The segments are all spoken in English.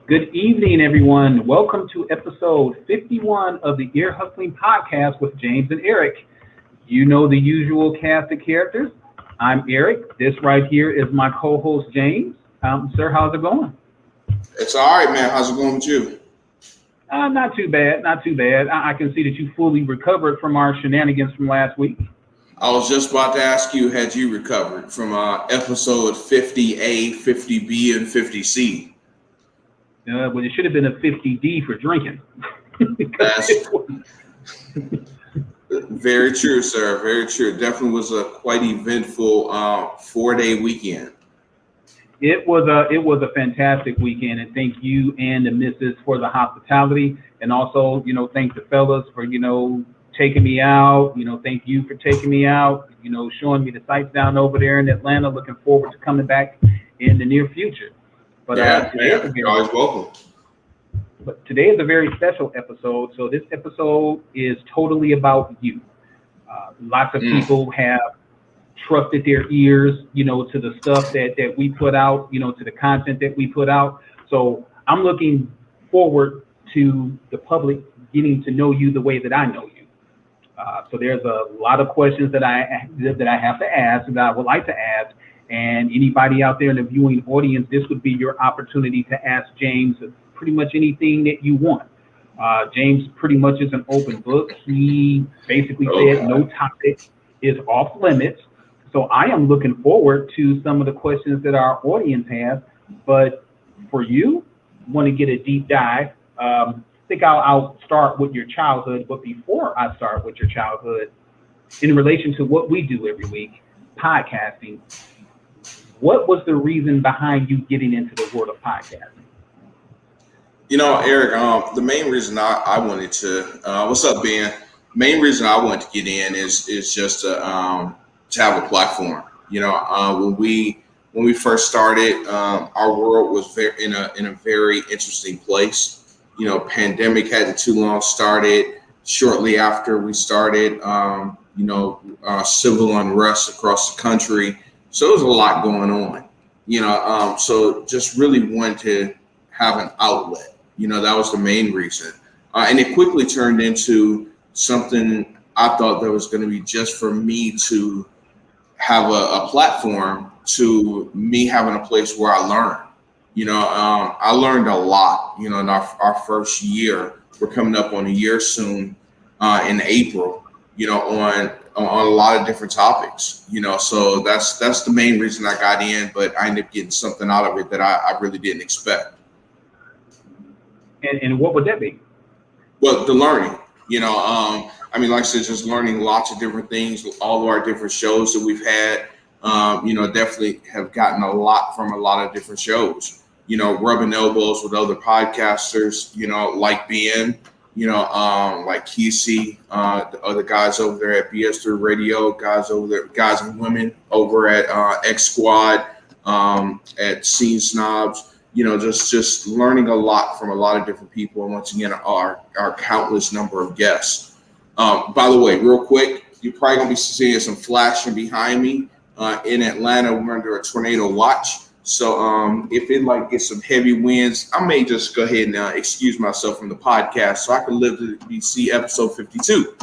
Good evening, everyone. Welcome to episode 51 of the Ear Hustling Podcast with James and Eric. You know the usual cast of characters. I'm Eric. This right here is my co-host, James. Sir, how's it going? It's all right, man. How's it going with you? Not too bad, not too bad. I can see that you fully recovered from our shenanigans from last week. I was just about to ask you, had you recovered from episode 50A, 50B, and 50C? Well, it should have been a 50D for drinking. That's very true, sir. Very true. It definitely was a quite eventful 4-day weekend. It was a fantastic weekend, and thank you and the missus for the hospitality, and also, thank the fellas for, taking me out. Thank you for taking me out, showing me the sights down over there in Atlanta. Looking forward to coming back in the near future. But you're always welcome. But today is a very special episode. So this episode is totally about you. Lots of people have trusted their ears, to the stuff that we put out, to the content that we put out. So I'm looking forward to the public getting to know you the way that I know you. So there's a lot of questions that I have to ask, that I would like to ask. And anybody out there in the viewing audience, this would be your opportunity to ask James pretty much anything that you want. James pretty much is an open book. He basically said no topic is off limits. So I am looking forward to some of the questions that our audience has. But for you, want to get a deep dive, I think I'll start with your childhood. But before I start with your childhood, in relation to what we do every week, podcasting, what was the reason behind you getting into the world of podcasting? Eric, the main reason I wanted to, what's up, Ben? Main reason I wanted to get in is just to have a platform. When we first started, our world was in a very interesting place. Pandemic hadn't too long started. Shortly after we started, civil unrest across the country. So there was a lot going on. So just really wanted to have an outlet. That was the main reason. And it quickly turned into something I thought that was going to be just for me to have a platform, to me having a place where I learn. I learned a lot, in our first year. We're coming up on a year soon in April, on a lot of different topics, so that's the main reason I got in, but I ended up getting something out of it that I really didn't expect. And what would that be? Well, the learning, like I said, just learning lots of different things, all of our different shows that we've had, definitely have gotten a lot from a lot of different shows, rubbing elbows with other podcasters, like Ben, like Kesey, the other guys over there at BS3 Radio, guys over there, guys and women over at X Squad, at Scene Snobs, just learning a lot from a lot of different people. And once again, our countless number of guests. By the way, real quick, you're probably gonna be seeing some flashing behind me. In Atlanta, we're under a tornado watch. So if it gets some heavy winds, I may just go ahead and excuse myself from the podcast so I can live to see episode 52.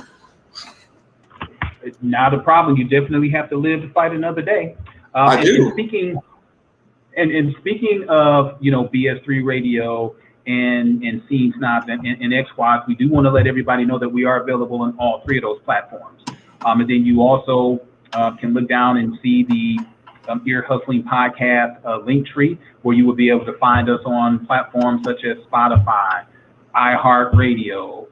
It's not a problem. You definitely have to live to fight another day. I do. And speaking of, BS3 Radio and Scene Snobs and X Squad, we do want to let everybody know that we are available on all three of those platforms. And then you also can look down and see the Ear Hustling Podcast link tree, where you will be able to find us on platforms such as Spotify, iHeartRadio,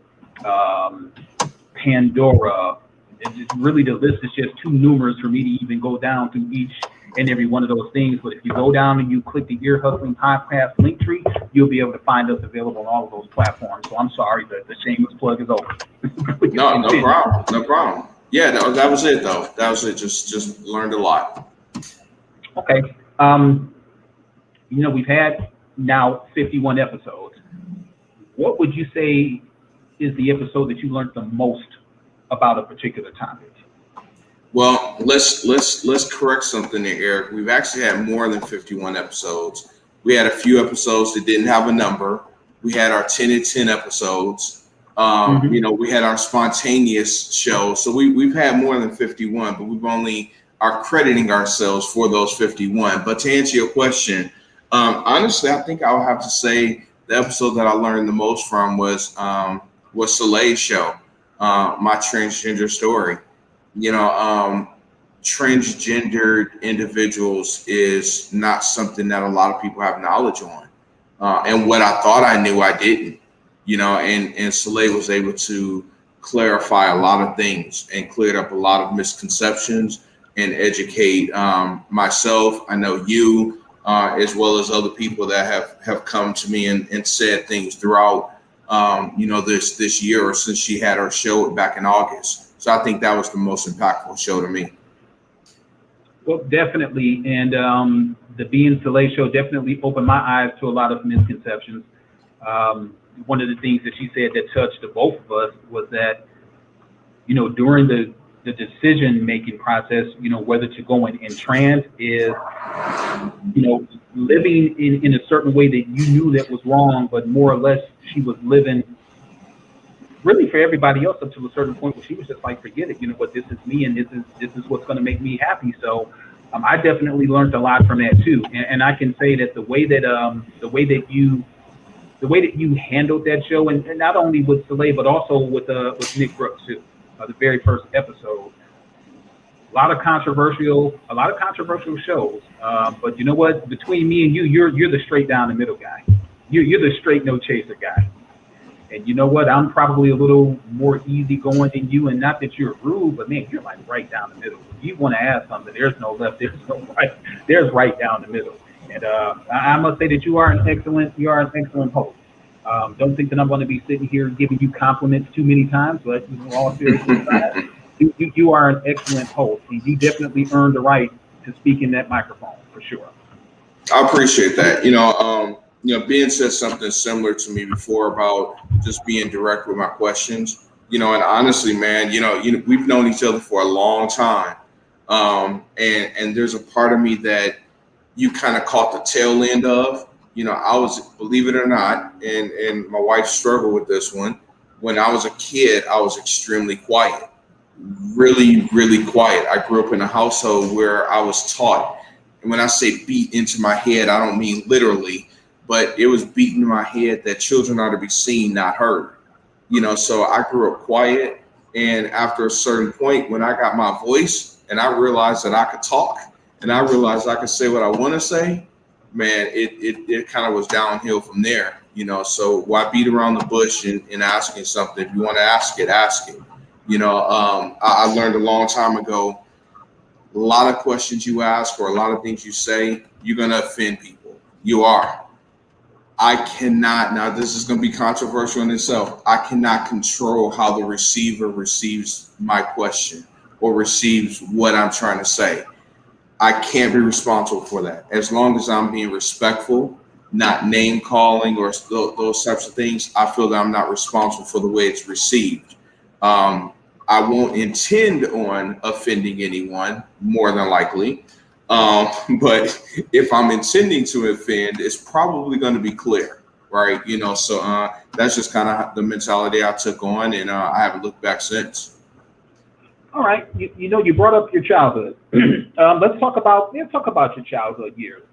Pandora. It's just really, the list is just too numerous for me to even go down through each and every one of those things. But if you go down and you click the Ear Hustling Podcast link tree, you'll be able to find us available on all of those platforms. So I'm sorry, the shameless plug is over. No problem. No problem. Yeah, that was it though. That was it. Just learned a lot. Okay. We've had now 51 episodes. What would you say is the episode that you learned the most about a particular topic? Well, let's correct something there, Eric. We've actually had more than 51 episodes. We had a few episodes that didn't have a number. We had our 10 and 10 episodes. We had our spontaneous show. So we've had more than 51, but we've only are crediting ourselves for those 51. But to answer your question, honestly, I think I would have to say the episode that I learned the most from was Soleil's show, my transgender story. Transgendered individuals is not something that a lot of people have knowledge on. And what I thought I knew, I didn't. And Soleil was able to clarify a lot of things and cleared up a lot of misconceptions and educate myself. I know you, as well as other people that have come to me and said things throughout, this year or since she had her show back in August. So I think that was the most impactful show to me. Well, definitely. And the Being Soleil show definitely opened my eyes to a lot of misconceptions. One of the things that she said that touched the both of us was that, during the decision-making process, whether to go in trans is, living in a certain way that you knew that was wrong, but more or less she was living really for everybody else up to a certain point where she was just like, forget it, this is me and this is what's going to make me happy. So I definitely learned a lot from that too. And I can say that the way that you handled that show, and not only with Soleil, but also with Nick Brooks too, the very first episode. A lot of controversial shows. But you know what? Between me and you, you're the straight down the middle guy. You're the straight no chaser guy. And you know what? I'm probably a little more easygoing than you, and not that you're rude, but man, you're like right down the middle. If you want to ask something, there's no left, there's no right, there's right down the middle. And I must say that you are an excellent host. Don't think that I'm going to be sitting here giving you compliments too many times, but all seriousness aside, you are an excellent host, and you definitely earned the right to speak in that microphone for sure. I appreciate that. Ben said something similar to me before about just being direct with my questions. And honestly, man, we've known each other for a long time, and there's a part of me that you kind of caught the tail end of. I was, believe it or not, and my wife struggled with this one. When I was a kid, I was extremely quiet, really, really quiet. I grew up in a household where I was taught, and when I say beat into my head, I don't mean literally, but it was beat into my head that children are to be seen, not heard. So I grew up quiet, and after a certain point, when I got my voice and I realized that I could talk and I realized I could say what I want to say, man, it kind of was downhill from there, so why beat around the bush in asking something? If you want to ask it, ask it. I learned a long time ago, a lot of questions you ask or a lot of things you say, you're going to offend people. You are. I cannot, now this is going to be controversial in itself, I cannot control how the receiver receives my question or receives what I'm trying to say. I can't be responsible for that. As long as I'm being respectful, not name calling or those types of things, I feel that I'm not responsible for the way it's received. I won't intend on offending anyone, more than likely. But if I'm intending to offend, it's probably going to be clear, right? So that's just kind of the mentality I took on, and I haven't looked back since. All right, you brought up your childhood. Let's talk about your childhood years.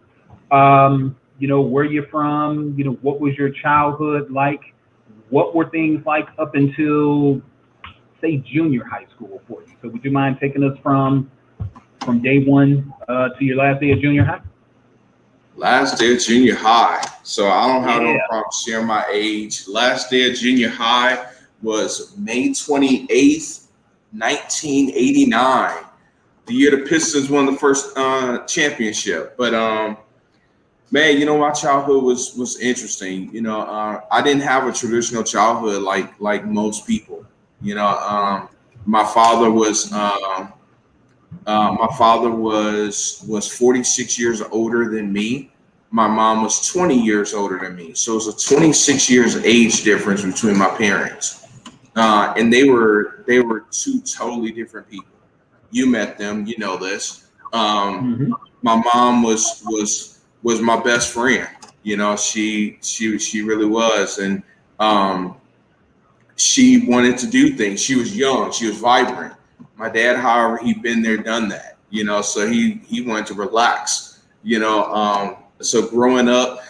Where you're from. What was your childhood like? What were things like up until, say, junior high school for you? So, would you mind taking us from day one to your last day of junior high? Last day of junior high. So I don't have no problem sharing my age. Last day of junior high was May 28th. 1989, the year the Pistons won the first championship. But man, my childhood was interesting. I didn't have a traditional childhood like most people. My father was 46 years older than me. My mom was 20 years older than me. So it was a 26 years age difference between my parents. And they were two totally different people. You met them, you know this. My mom was my best friend. She really was, and she wanted to do things. She was young. She was vibrant. My dad, however, he'd been there, done that. So he wanted to relax. So growing up,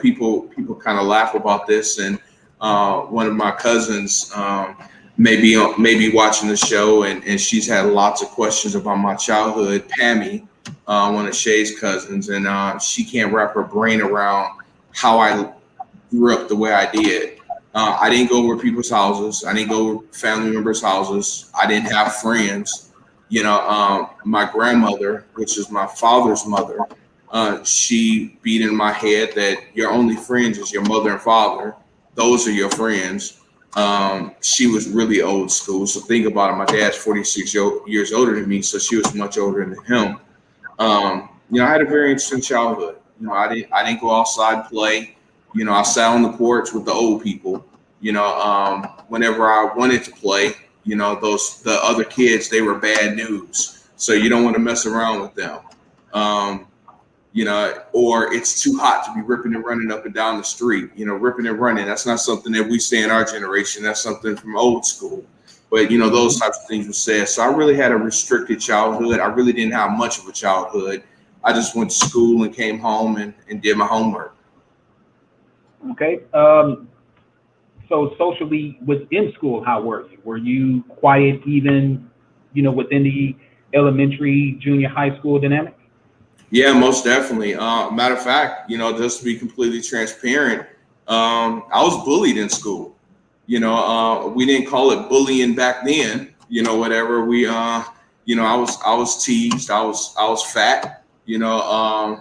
people kind of laugh about this, and one of my cousins maybe watching the show, and she's had lots of questions about my childhood. Pammy, one of Shay's cousins, and she can't wrap her brain around how I grew up the way I did. I didn't go over people's houses. I didn't go over family members' houses. I didn't have friends. My grandmother, which is my father's mother, she beat in my head that your only friends is your mother and father. Those are your friends. She was really old school. So think about it. My dad's 46 years older than me, so she was much older than him. I had a very interesting childhood. I didn't go outside and play. I sat on the porch with the old people. Whenever I wanted to play, the other kids, they were bad news. So you don't want to mess around with them. Or it's too hot to be ripping and running up and down the street. Ripping and running. That's not something that we say in our generation. That's something from old school. But, those types of things were said. So I really had a restricted childhood. I really didn't have much of a childhood. I just went to school and came home and did my homework. Okay. So socially within school, how were you? Were you quiet even, within the elementary, junior high school dynamic? Yeah, most definitely. Matter of fact, just to be completely transparent, I was bullied in school. We didn't call it bullying back then. Whatever I was teased. I was fat. I've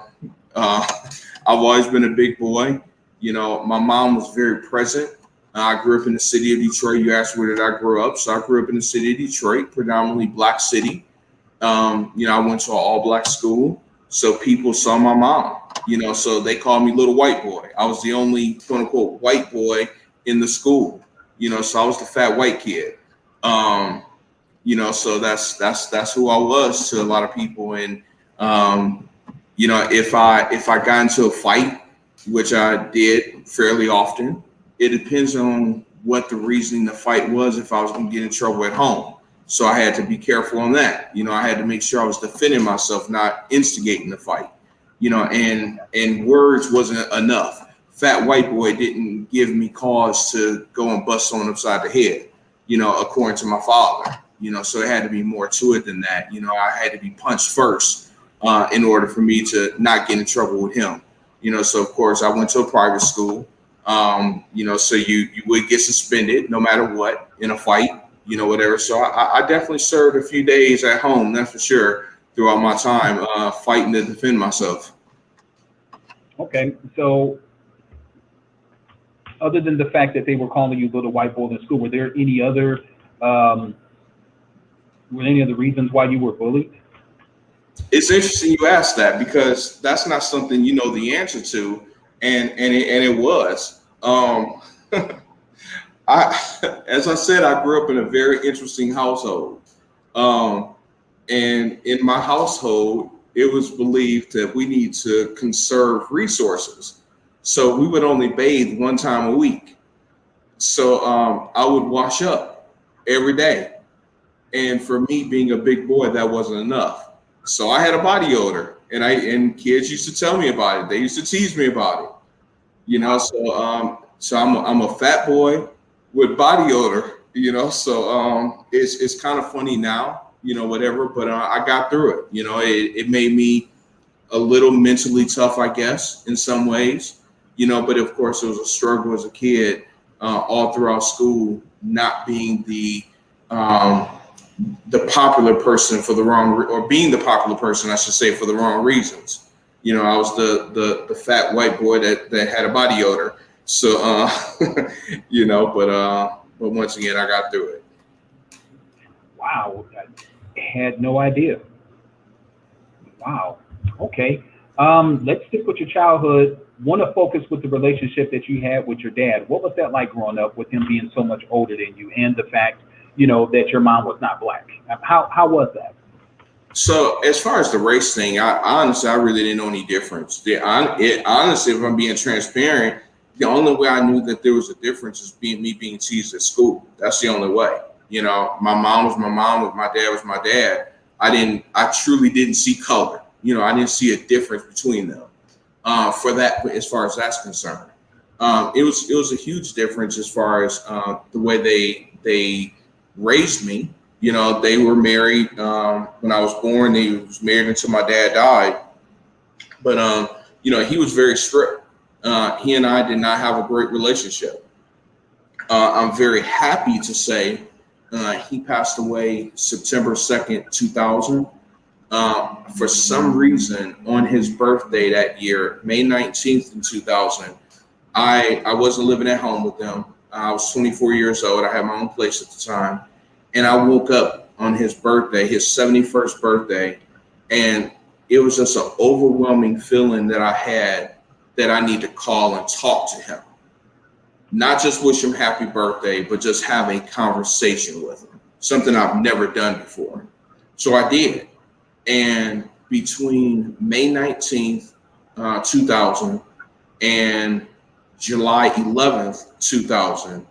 always been a big boy. My mom was very present. I grew up in the city of Detroit. You asked where did I grow up? So I grew up in the city of Detroit, predominantly black city. I went to an all black school. So people saw my mom, so they called me little white boy. I was the only quote unquote white boy in the school, so I was the fat white kid. So that's who I was to a lot of people. And, if I got into a fight, which I did fairly often, it depends on what the reason the fight was, if I was going to get in trouble at home. So I had to be careful on that. I had to make sure I was defending myself, not instigating the fight, and words wasn't enough. Fat white boy didn't give me cause to go and bust someone upside the head, according to my father, so it had to be more to it than that. I had to be punched first in order for me to not get in trouble with him. So of course I went to a private school, so you would get suspended no matter what in a fight, whatever. So I definitely served a few days at home, that's for sure, throughout my time fighting to defend myself. Okay, so other than the fact that they were calling you little white boy in school, were there any other reasons why you were bullied? It's interesting you asked that, because that's not something you know the answer to, and it was. As I said, I grew up in a very interesting household, and in my household, it was believed that we need to conserve resources, so we would only bathe one time a week. So I would wash up every day, and for me being a big boy, that wasn't enough. So I had a body odor, and kids used to tell me about it. They used to tease me about it, So I'm a fat boy with body odor, So it's kind of funny now, whatever. But I got through it. It made me a little mentally tough, I guess, in some ways, But of course, it was a struggle as a kid, all throughout school, not being the popular person for the wrong, or being the popular person, I should say, for the wrong reasons. I was the fat white boy that had a body odor. So, but once again, I got through it. Wow, I had no idea. Wow. Okay. Let's stick with your childhood. Want to focus with the relationship that you had with your dad. What was that like growing up with him being so much older than you, and the fact, that your mom was not black? How was that? So as far as the race thing, I honestly, I really didn't know any difference. Honestly, if I'm being transparent, the only way I knew that there was a difference is me being teased at school. That's the only way. You know, my mom was my mom, my dad was my dad. I truly didn't see color. You know, I didn't see a difference between them. For that, as far as that's concerned, it was a huge difference as far as the way they raised me. You know, they were married when I was born. They was married until my dad died. But you know, he was very strict. He and I did not have a great relationship. I'm very happy to say he passed away September 2nd, 2000. For some reason, on his birthday that year, May 19th in 2000, I wasn't living at home with them. I was 24 years old. I had my own place at the time. And I woke up on his birthday, his 71st birthday, and it was just an overwhelming feeling that I had that I need to call and talk to him. Not just wish him happy birthday, but just have a conversation with him, something I've never done before. So I did. And between May 19th, 2000 and July 11th, 2000,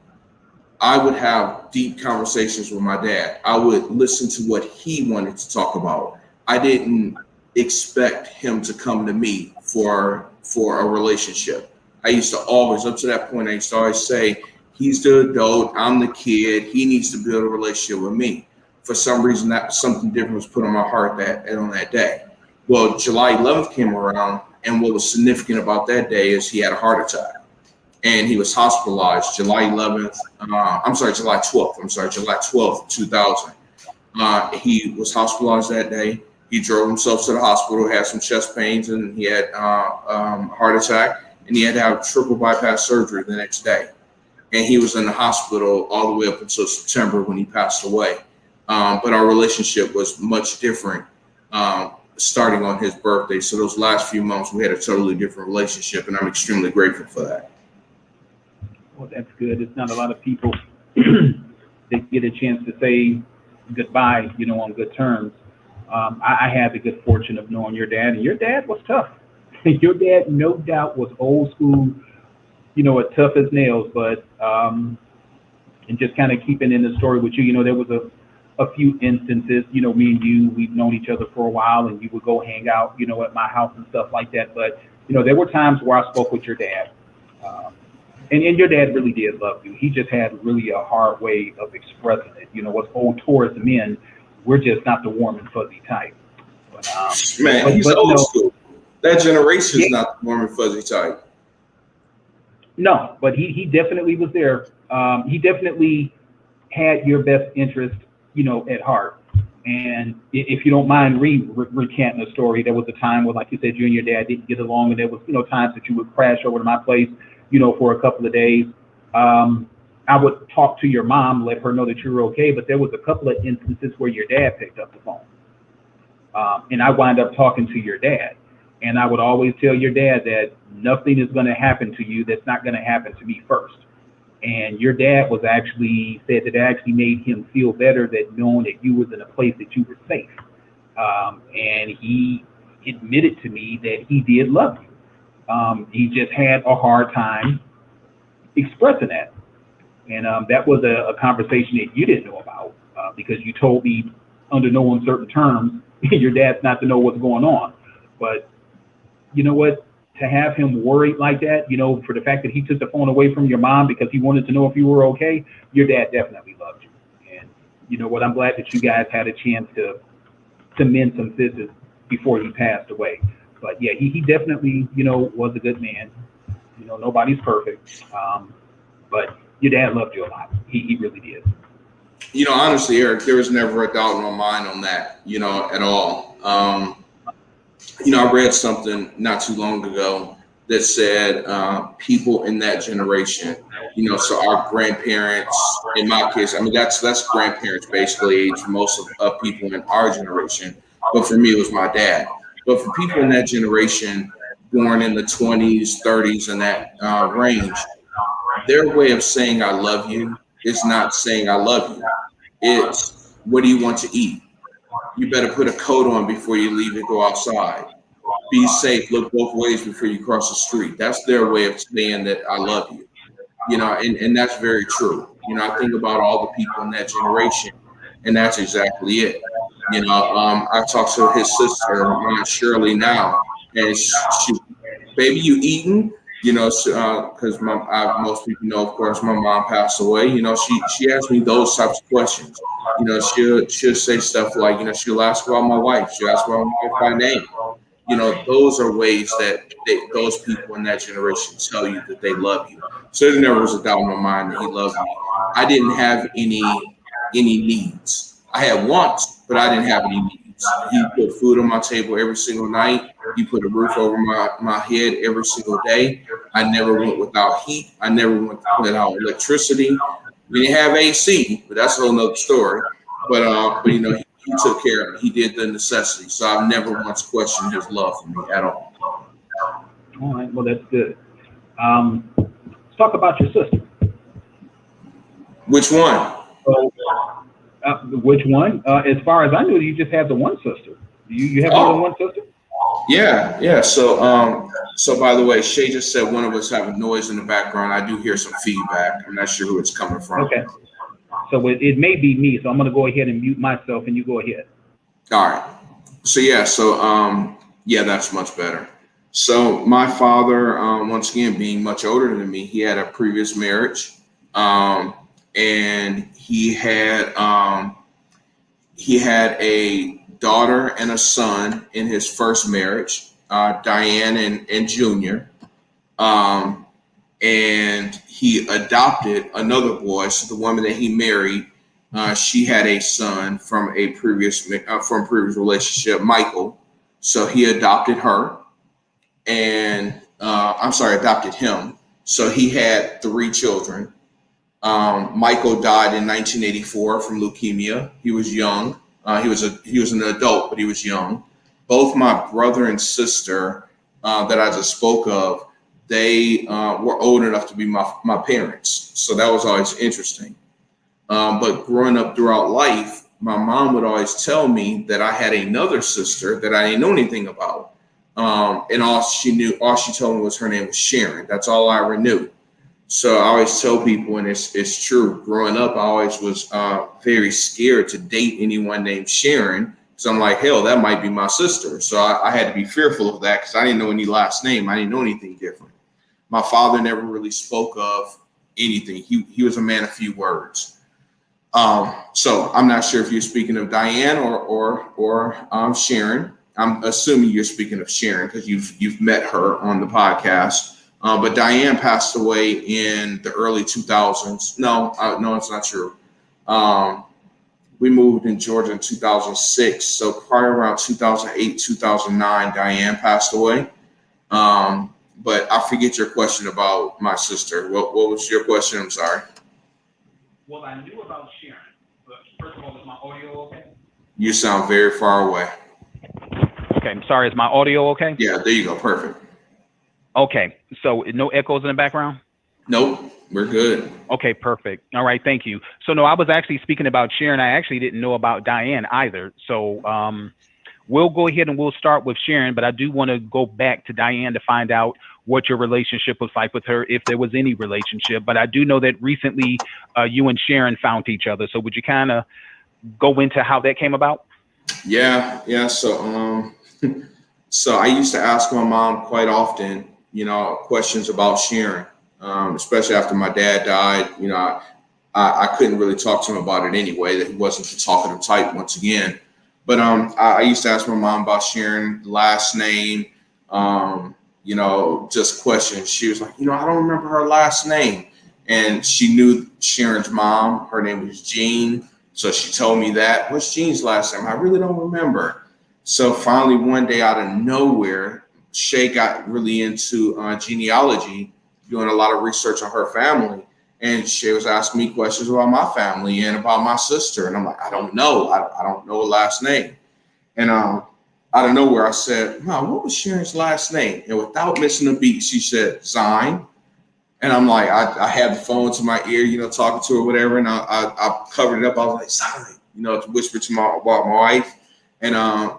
I would have deep conversations with my dad. I would listen to what he wanted to talk about. I didn't expect him to come to me for a relationship. I used to always, up to that point, I used to always say, he's the adult, I'm the kid, he needs to build a relationship with me. For some reason, that something different was put on my heart on that day. Well, July 11th came around, and what was significant about that day is he had a heart attack. And he was hospitalized July 11th. July 12th. July 12th, 2000. He was hospitalized that day. He drove himself to the hospital, had some chest pains, and he had heart attack. And he had to have triple bypass surgery the next day. And he was in the hospital all the way up until September when he passed away. But our relationship was much different starting on his birthday. So those last few months, we had a totally different relationship, and I'm extremely grateful for that. Well, that's good. It's not a lot of people that get a chance to say goodbye, on good terms. I had the good fortune of knowing your dad, and your dad was tough. Your dad, no doubt, was old school, as tough as nails. But and just kind of keeping in the story with you, there was a few instances, me and you, we've known each other for a while, and you would go hang out, at my house and stuff like that. But there were times where I spoke with your dad. And your dad really did love you. He just had really a hard way of expressing it. Us old tourist men, we're just not the warm and fuzzy type. But, Man, he's old school. That generation is not the warm and fuzzy type. No, but he definitely was there. He definitely had your best interest, at heart. And if you don't mind recanting the story, there was a time where, like you said, you and your dad didn't get along, and there was, times that you would crash over to my place, for a couple of days. I would talk to your mom, let her know that you were okay, but there was a couple of instances where your dad picked up the phone. And I wind up talking to your dad. And I would always tell your dad that nothing is going to happen to you that's not going to happen to me first. And your dad said that it actually made him feel better that knowing that you was in a place that you were safe. And he admitted to me that he did love you. He just had a hard time expressing that. And that was a conversation that you didn't know about because you told me under no uncertain terms, your dad's not to know what's going on. But you know what? To have him worried like that, for the fact that he took the phone away from your mom because he wanted to know if you were okay, your dad definitely loved you. And you know what? I'm glad that you guys had a chance to mend some fences before he passed away. But yeah, he definitely, was a good man. Nobody's perfect. But your dad loved you a lot. He really did. Honestly, Eric, there was never a doubt in my mind on that, at all. I read something not too long ago that said people in that generation, so our grandparents, in my case, that's grandparents basically age for most of people in our generation. But for me, it was my dad. But for people in that generation, born in the 20s, 30s, and that range, their way of saying I love you is not saying I love you. It's what do you want to eat? You better put a coat on before you leave and go outside. Be safe. Look both ways before you cross the street. That's their way of saying that I love you. And that's very true. I think about all the people in that generation, and that's exactly it. I talked to his sister, Aunt Shirley, now, and she, baby, you eating? Because most people know, of course, my mom passed away. She asked me those types of questions. She'll say stuff like, she'll ask about my wife. She'll ask about my wife by name. Those are ways that those people in that generation tell you that they love you. So there never was a doubt in my mind that he loved me. I didn't have any needs. I had wants, but I didn't have any needs. He put food on my table every single night. He put a roof over my head every single day. I never went without heat. I never went without electricity. We didn't have AC, but that's a whole nother story. But he took care of me. He did the necessities. So I've never once questioned his love for me at all. All right. Well, that's good. Let's talk about your sister. Which one? So, which one? As far as I knew, you just have the one sister. You have more than one sister? Yeah. So by the way, Shay just said one of us have a noise in the background. I do hear some feedback. I'm not sure who it's coming from. Okay. So it may be me. So I'm going to go ahead and mute myself, and you go ahead. All right. So that's much better. So my father, once again, being much older than me, he had a previous marriage, and he had a daughter and a son in his first marriage, Diane and Junior, and he adopted another boy. So the woman that he married, she had a son from a previous relationship, Michael. So he adopted her, and adopted him. So he had 3 children. Michael died in 1984 from leukemia. He was young. He was an adult, but he was young. Both my brother and sister that I just spoke of, they were old enough to be my parents. So that was always interesting. But growing up throughout life, my mom would always tell me that I had another sister that I didn't know anything about. And all she told me was her name was Sharon. That's all I ever knew. So I always tell people, and it's true, growing up, I always was very scared to date anyone named Sharon. So I'm like, hell, that might be my sister. So I had to be fearful of that because I didn't know any last name. I didn't know anything different. My father never really spoke of anything. He was a man of few words. So I'm not sure if you're speaking of Diane or Sharon. I'm assuming you're speaking of Sharon because you've met her on the podcast. But Diane passed away in the early 2000s. No, it's not true. We moved in Georgia in 2006. So probably around 2008, 2009, Diane passed away. But I forget your question about my sister. What was your question? I'm sorry. Well, I knew about Sharon, but first of all, is my audio okay? You sound very far away. Okay, I'm sorry. Is my audio okay? Yeah, there you go. Perfect. Okay, so no echoes in the background? Nope, we're good. Okay, perfect. All right, thank you. So no, I was actually speaking about Sharon. I actually didn't know about Diane either. So we'll go ahead and we'll start with Sharon, but I do want to go back to Diane to find out what your relationship was like with her, if there was any relationship. But I do know that recently you and Sharon found each other. So would you kind of go into how that came about? Yeah. So so I used to ask my mom quite often, questions about Sharon, especially after my dad died. I couldn't really talk to him about it anyway, that he wasn't the talkative type once again. But I used to ask my mom about Sharon, last name, just questions. She was like, I don't remember her last name. And she knew Sharon's mom. Her name was Jean. So she told me that. What's Jean's last name? I really don't remember. So finally, one day out of nowhere, Shay got really into genealogy, doing a lot of research on her family. And Shay was asking me questions about my family and about my sister. And I'm like, I don't know. I don't know her last name. And out of nowhere, I said, Mom, what was Sharon's last name? And without missing a beat, she said, Zine. And I'm like, I had the phone to my ear, talking to her, whatever. And I covered it up. I was like, Zine, to whisper to my wife. And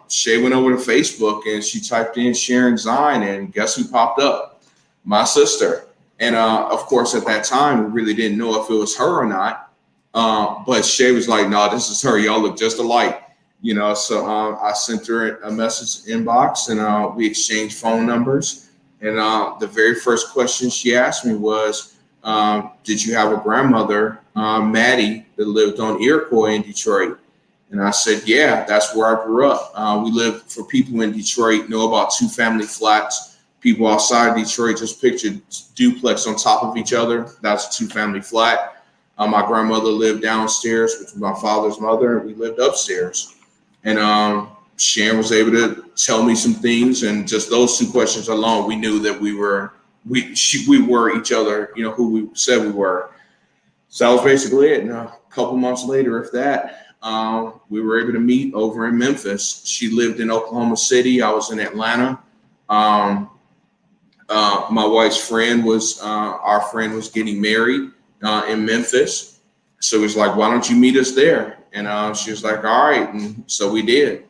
Shay went over to Facebook and she typed in Sharon Zine, and guess who popped up? My sister. And of course, at that time, we really didn't know if it was her or not. But Shay was like, "No, this is her. Y'all look just alike." You know, so I sent her a message inbox, and we exchanged phone numbers. And the very first question she asked me was, "Did you have a grandmother, Maddie, that lived on Iroquois in Detroit?" And I said, "Yeah, that's where I grew up." We lived, for people in Detroit, know about 2-family flats. People outside Detroit just picture duplex on top of each other. That's a 2-family flat. My grandmother lived downstairs, which was my father's mother, and we lived upstairs. And Sharon was able to tell me some things, and just those 2 questions alone, we knew that we were each other, you know, who we said we were. So that was basically it. And a couple months later, if that, we were able to meet over in Memphis. She lived in Oklahoma City. I was in Atlanta. My wife's friend our friend was getting married in Memphis. So it was like, "Why don't you meet us there?" And she was like, "All right." And so we did.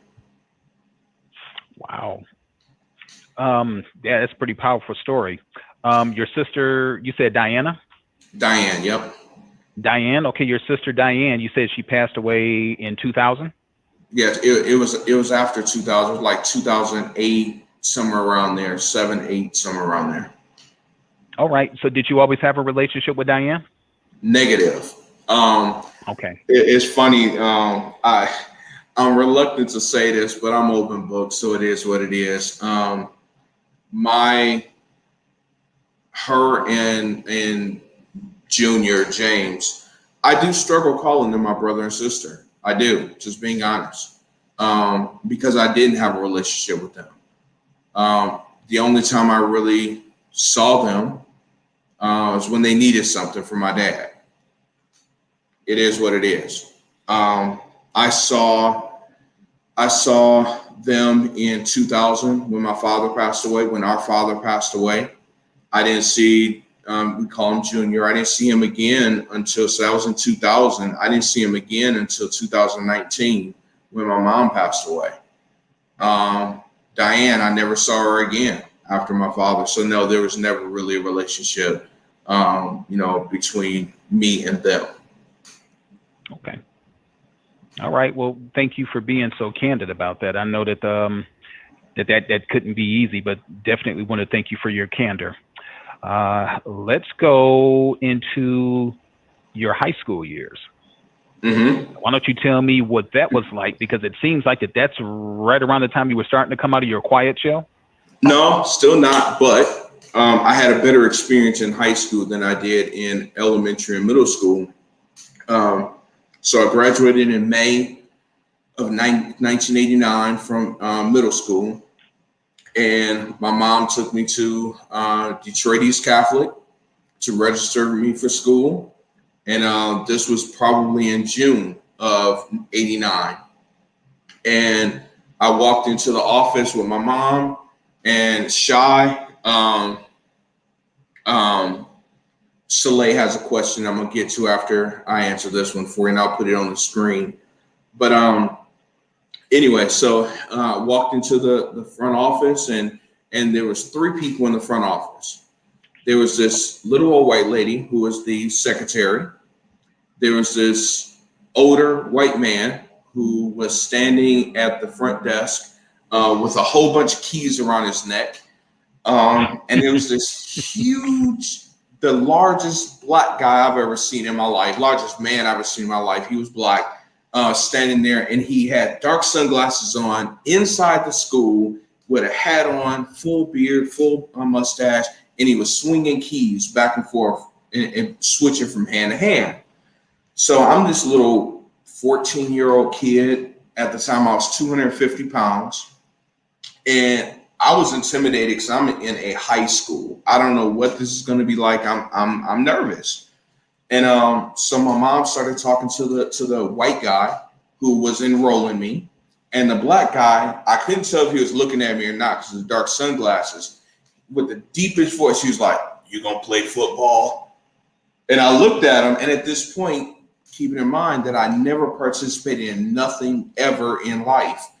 Wow. Yeah, that's a pretty powerful story. Your sister, you said Diana? Diane, yep. Diane, okay, your sister Diane, you said she passed away in 2000? Yes, it was after 2000, it was like 2008, somewhere around there, 7, 8, somewhere around there. All right. So did you always have a relationship with Diane? Negative. Okay. It's funny. I'm reluctant to say this, but I'm open book, so it is what it is. Her and Junior James, I do struggle calling them my brother and sister. I do, just being honest, because I didn't have a relationship with them. The only time I really saw them was when they needed something from my dad. It is what it is. I saw them in 2000 when my father passed away, when our father passed away. I didn't see, we call him Junior. I didn't see him again until, so that was in 2000. I didn't see him again until 2019 when my mom passed away. Diane, I never saw her again after my father. So no, there was never really a relationship, between me and them. Okay. All right. Well, thank you for being so candid about that. I know that that couldn't be easy, but definitely want to thank you for your candor. Let's go into your high school years. Mm-hmm. Why don't you tell me what that was like? Because it seems like that's right around the time you were starting to come out of your quiet shell. No, still not. But I had a better experience in high school than I did in elementary and middle school. So I graduated in May of 1989 from middle school. And my mom took me to Detroit East Catholic to register me for school. And this was probably in June of 89. And I walked into the office with my mom and Shy. Soleil has a question I'm going to get to after I answer this one for you, and I'll put it on the screen. But anyway, so I walked into the front office, and there was 3 people in the front office. There was this little old white lady who was the secretary. There was this older white man who was standing at the front desk with a whole bunch of keys around his neck. And there was this huge, the largest black guy I've ever seen in my life, largest man I've ever seen in my life. He was black, standing there, and he had dark sunglasses on inside the school with a hat on, full beard, full mustache, and he was swinging keys back and forth and switching from hand to hand. So I'm this little 14-year-old kid. At the time, I was 250 pounds, and I was intimidated because I'm in a high school. I don't know what this is going to be like. I'm nervous. And so my mom started talking to the white guy who was enrolling me. And the black guy, I couldn't tell if he was looking at me or not because of the dark sunglasses. With the deepest voice, he was like, "You gonna play football?" And I looked at him. And at this point, keeping in mind that I never participated in nothing ever in life,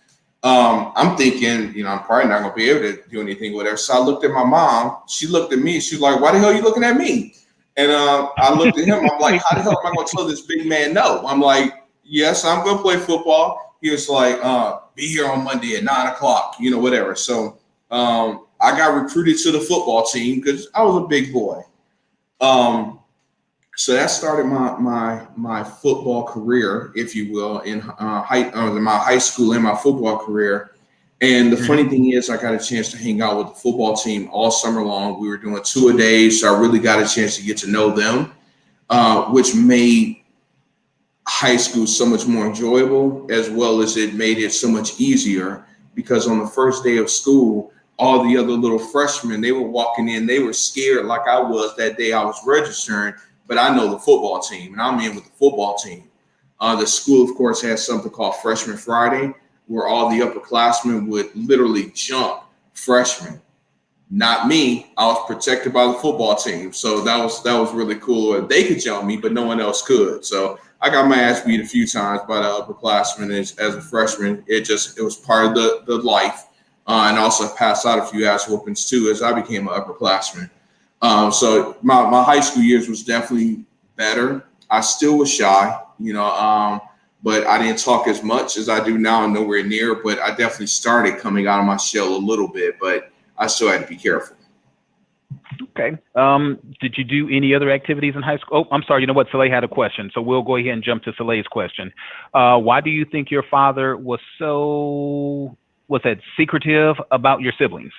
I'm thinking, I'm probably not gonna be able to do anything with her. So I looked at my mom. She looked at me. She was like, "Why the hell are you looking at me?" And I looked at him. I'm like, "How the hell am I gonna tell this big man no?" I'm like, "Yes, I'm gonna play football." He was like, "Be here on Monday at 9 o'clock, whatever." So I got recruited to the football team because I was a big boy. So that started my football career, if you will, in my high school and my football career. And the funny thing is, I got a chance to hang out with the football team all summer long. We were doing 2-a-days, so I really got a chance to get to know them, which made high school so much more enjoyable, as well as it made it so much easier because on the first day of school, all the other little freshmen, they were walking in, they were scared like I was that day I was registering, but I know the football team and I'm in with the football team. The school, of course, has something called Freshman Friday, where all the upperclassmen would literally jump freshmen. Not me. I was protected by the football team. So that was really cool. They could jump me, but no one else could. So I got my ass beat a few times by the upperclassmen as a freshman. It was part of the life. And also passed out a few ass whoopings too as I became an upperclassman. So my high school years was definitely better. I still was shy, but I didn't talk as much as I do now, nowhere near. But I definitely started coming out of my shell a little bit, but I still had to be careful. Okay. Did you do any other activities in high school? Oh, I'm sorry. You know what? Soleil had a question, so we'll go ahead and jump to Soleil's question. Why do you think your father was secretive about your siblings?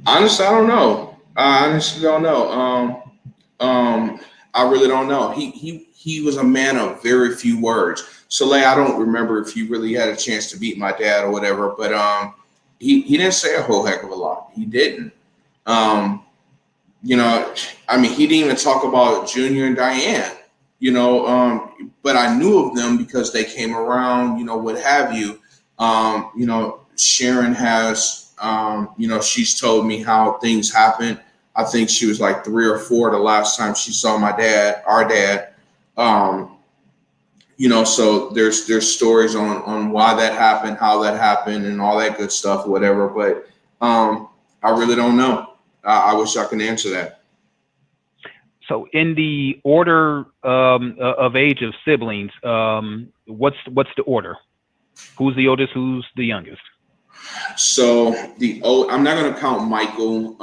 Honestly, I don't know. I honestly don't know. I really don't know. He was a man of very few words. Soleil, I don't remember if he really had a chance to meet my dad or whatever, but he didn't say a whole heck of a lot. He didn't. He didn't even talk about Junior and Diane, but I knew of them because they came around, what have you. Sharon has, she's told me how things happened. I think she was like 3 or 4 the last time she saw our dad. So there's stories on why that happened, how that happened, and all that good stuff, whatever. But I really don't know. I wish I could answer that. So in the order of age of siblings, what's the order? Who's the oldest? Who's the youngest? So I'm not going to count Michael,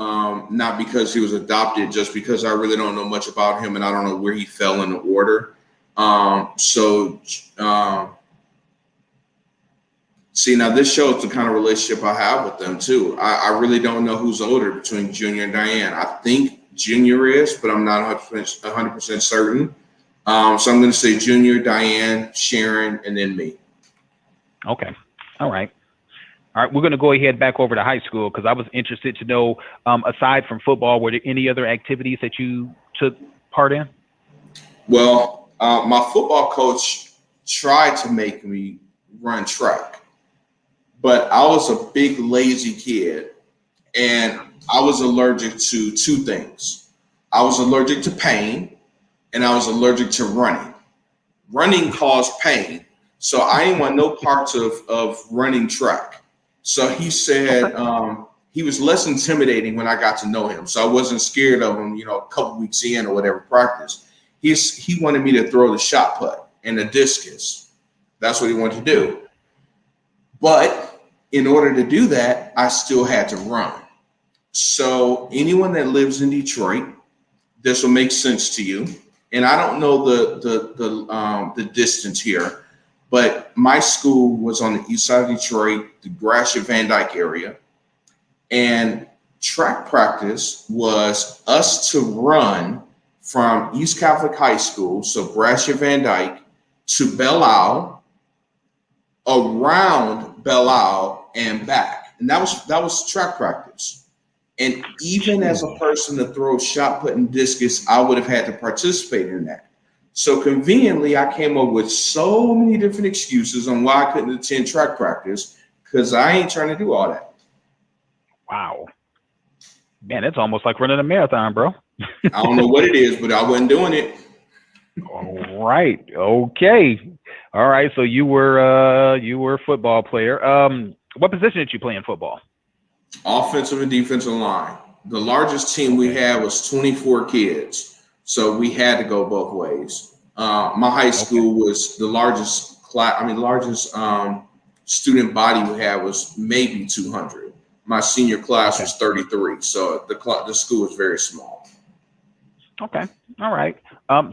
not because he was adopted, just because I really don't know much about him and I don't know where he fell in the order. See, now this shows the kind of relationship I have with them too. I really don't know who's older between Junior and Diane. I think Junior is, but I'm not 100% certain. So I'm going to say Junior, Diane, Sharon, and then me. Okay. All right. We're going to go ahead back over to high school because I was interested to know, aside from football, were there any other activities that you took part in? Well, my football coach tried to make me run track, but I was a big, lazy kid, and I was allergic to 2 things. I was allergic to pain, and I was allergic to running. Running caused pain, so I didn't want no parts of running track. So he said he was less intimidating when I got to know him. So I wasn't scared of him, a couple weeks in or whatever practice. He wanted me to throw the shot put and the discus. That's what he wanted to do. But in order to do that, I still had to run. So anyone that lives in Detroit, this will make sense to you. And I don't know the distance here, but my school was on the east side of Detroit, the Gratiot Van Dyke area. And track practice was us to run from East Catholic High School, so Gratiot Van Dyke, to Belle Isle, around Belle Isle, and back. And that was track practice. And even as a person to throw shot put and discus, I would have had to participate in that. So conveniently, I came up with so many different excuses on why I couldn't attend track practice because I ain't trying to do all that. Wow. Man, it's almost like running a marathon, bro. I don't know what it is, but I wasn't doing it. All right. Okay. All right. So you were a football player. What position did you play in football? Offensive and defensive line. The largest team we had was 24 kids, so we had to go both ways. My high school was the largest class. I mean, the largest student body we had was maybe 200. My senior class was 33, so the school was very small. Okay, all right.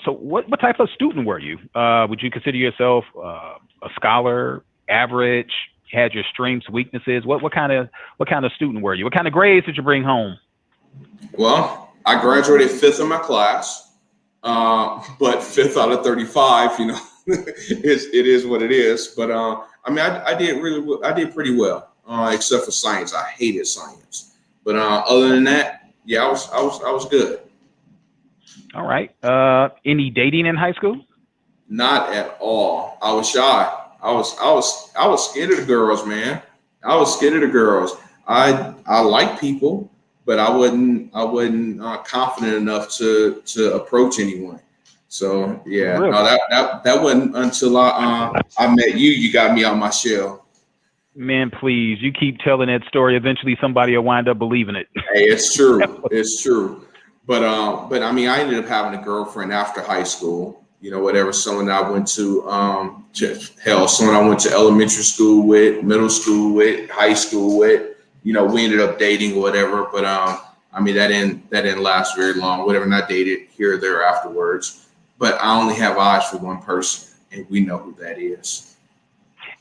So what type of student were you? Would you consider yourself a scholar, average? Had your strengths, weaknesses? What kind of student were you? What kind of grades did you bring home? Well, I graduated 5th in my class, but 5th out of 35. You know, it is what it is. But I mean, I did pretty well, except for science. I hated science. But other than that, yeah, I was good. All right. Any dating in high school? Not at all. I was shy. I was scared of the girls, man. I was scared of the girls. I like people, but I wasn't confident enough to approach anyone. So yeah, Really? no, that wasn't until I met you. You got me out my shell. Man, please, you keep telling that story. Eventually, somebody will wind up believing it. Hey, it's true. It's true. But I mean, I ended up having a girlfriend after high school. You know, whatever. Someone I went to someone I went to elementary school with, middle school with, high school with. You know, we ended up dating or whatever. But I mean, that didn't last very long. Whatever, and I dated here or there afterwards. But I only have eyes for one person, and we know who that is.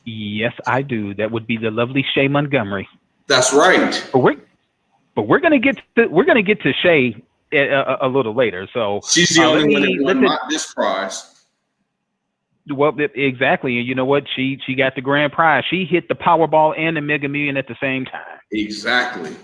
Yes, I do. That would be the lovely Shay Montgomery. That's right. But we're gonna get to Shay a little later. So she's the only one that won this prize. Well, exactly. And you know what? She got the grand prize. She hit the Powerball and the Mega Million at the same time. Exactly.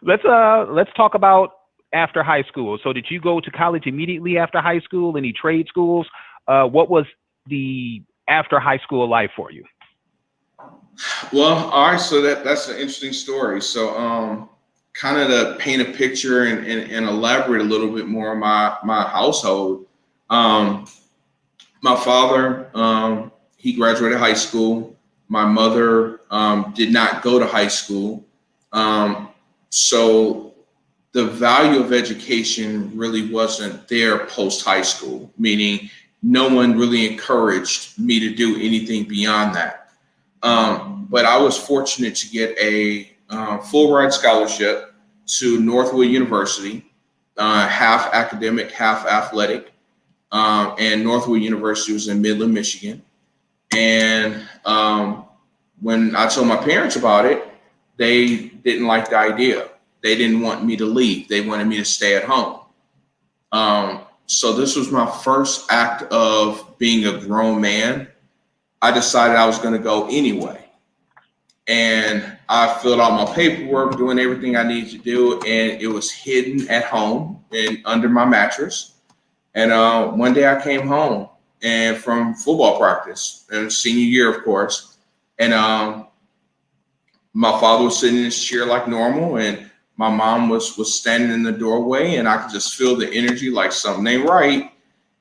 Let's talk about after high school. So did you go to college immediately after high school? Any trade schools? What was the after high school life for you? Well, all right. So that's an interesting story. So kind of to paint a picture and elaborate a little bit more on my household. My father, he graduated high school. My mother did not go to high school. So the value of education really wasn't there post high school, meaning no one really encouraged me to do anything beyond that. But I was fortunate to get a full ride scholarship to Northwood University, half academic, half athletic. And Northwood University was in Midland, Michigan. And when I told my parents about it, they didn't like the idea. They didn't want me to leave. They wanted me to stay at home. So this was my first act of being a grown man. I decided I was going to go anyway. And I filled out my paperwork, doing everything I needed to do, and it was hidden at home and under my mattress. And one day I came home and from football practice, and senior year, of course. And my father was sitting in his chair like normal, and my mom was standing in the doorway, and I could just feel the energy like something ain't right.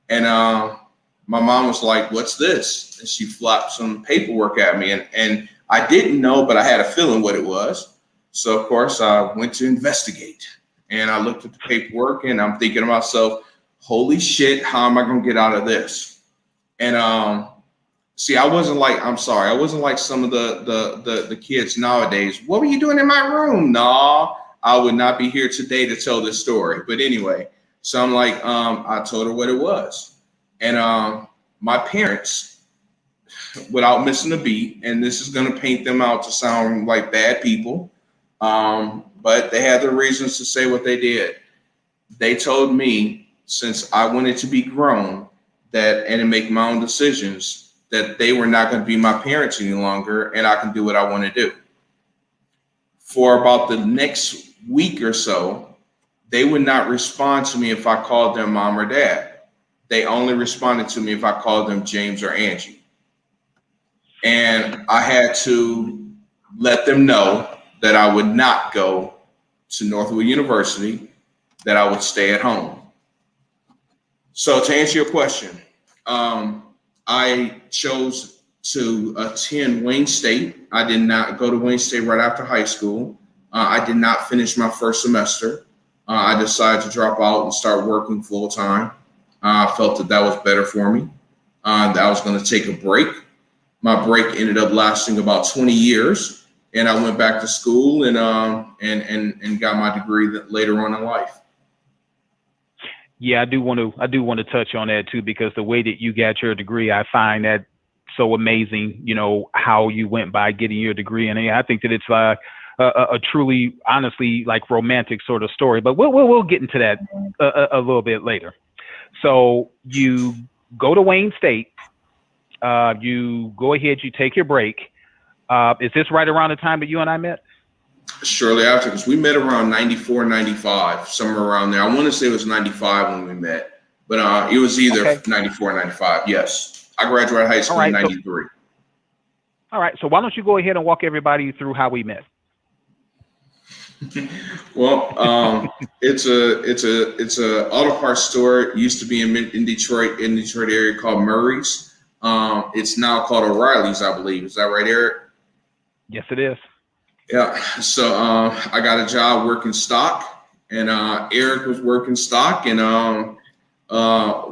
And my mom was like, "What's this?" And she flapped some paperwork at me, and I didn't know, but I had a feeling what it was. So of course I went to investigate, and I looked at the paperwork, and I'm thinking to myself, holy shit, how am I going to get out of this? And see, I wasn't like some of the kids nowadays. What were you doing in my room? Nah, I would not be here today to tell this story. But anyway, so I'm like, I told her what it was. And my parents, without missing a beat, and this is going to paint them out to sound like bad people, but they had their reasons to say what they did. They told me, since I wanted to be grown and to make my own decisions, that they were not going to be my parents any longer, and I can do what I want to do. For about the next week or so, they would not respond to me if I called them mom or dad. They only responded to me if I called them James or Angie. And I had to let them know that I would not go to Northwood University, that I would stay at home. So to answer your question, I chose to attend Wayne State. I did not go to Wayne State right after high school. I did not finish my first semester. I decided to drop out and start working full time. I felt that that was better for me. That I was going to take a break. My break ended up lasting about 20 years, and I went back to school and got my degree later on in life. Yeah, I do want to touch on that too, because the way that you got your degree, I find that so amazing. You know, how you went by getting your degree, and I think that it's a truly, honestly, like romantic sort of story. But we'll get into that a little bit later. So you go to Wayne State. You go ahead. You take your break. Is this right around the time that you and I met? Shortly after, because we met around 94, 95, somewhere around there. I want to say it was 95 when we met, but it was either 94 or 95. Yes. I graduated high school in 93. All right. So why don't you go ahead and walk everybody through how we met? Well, it's a auto parts store. It used to be in Detroit area called Murray's. It's now called O'Reilly's, I believe. Is that right, Eric? Yes, it is. Yeah. So I got a job working stock, and Eric was working stock, and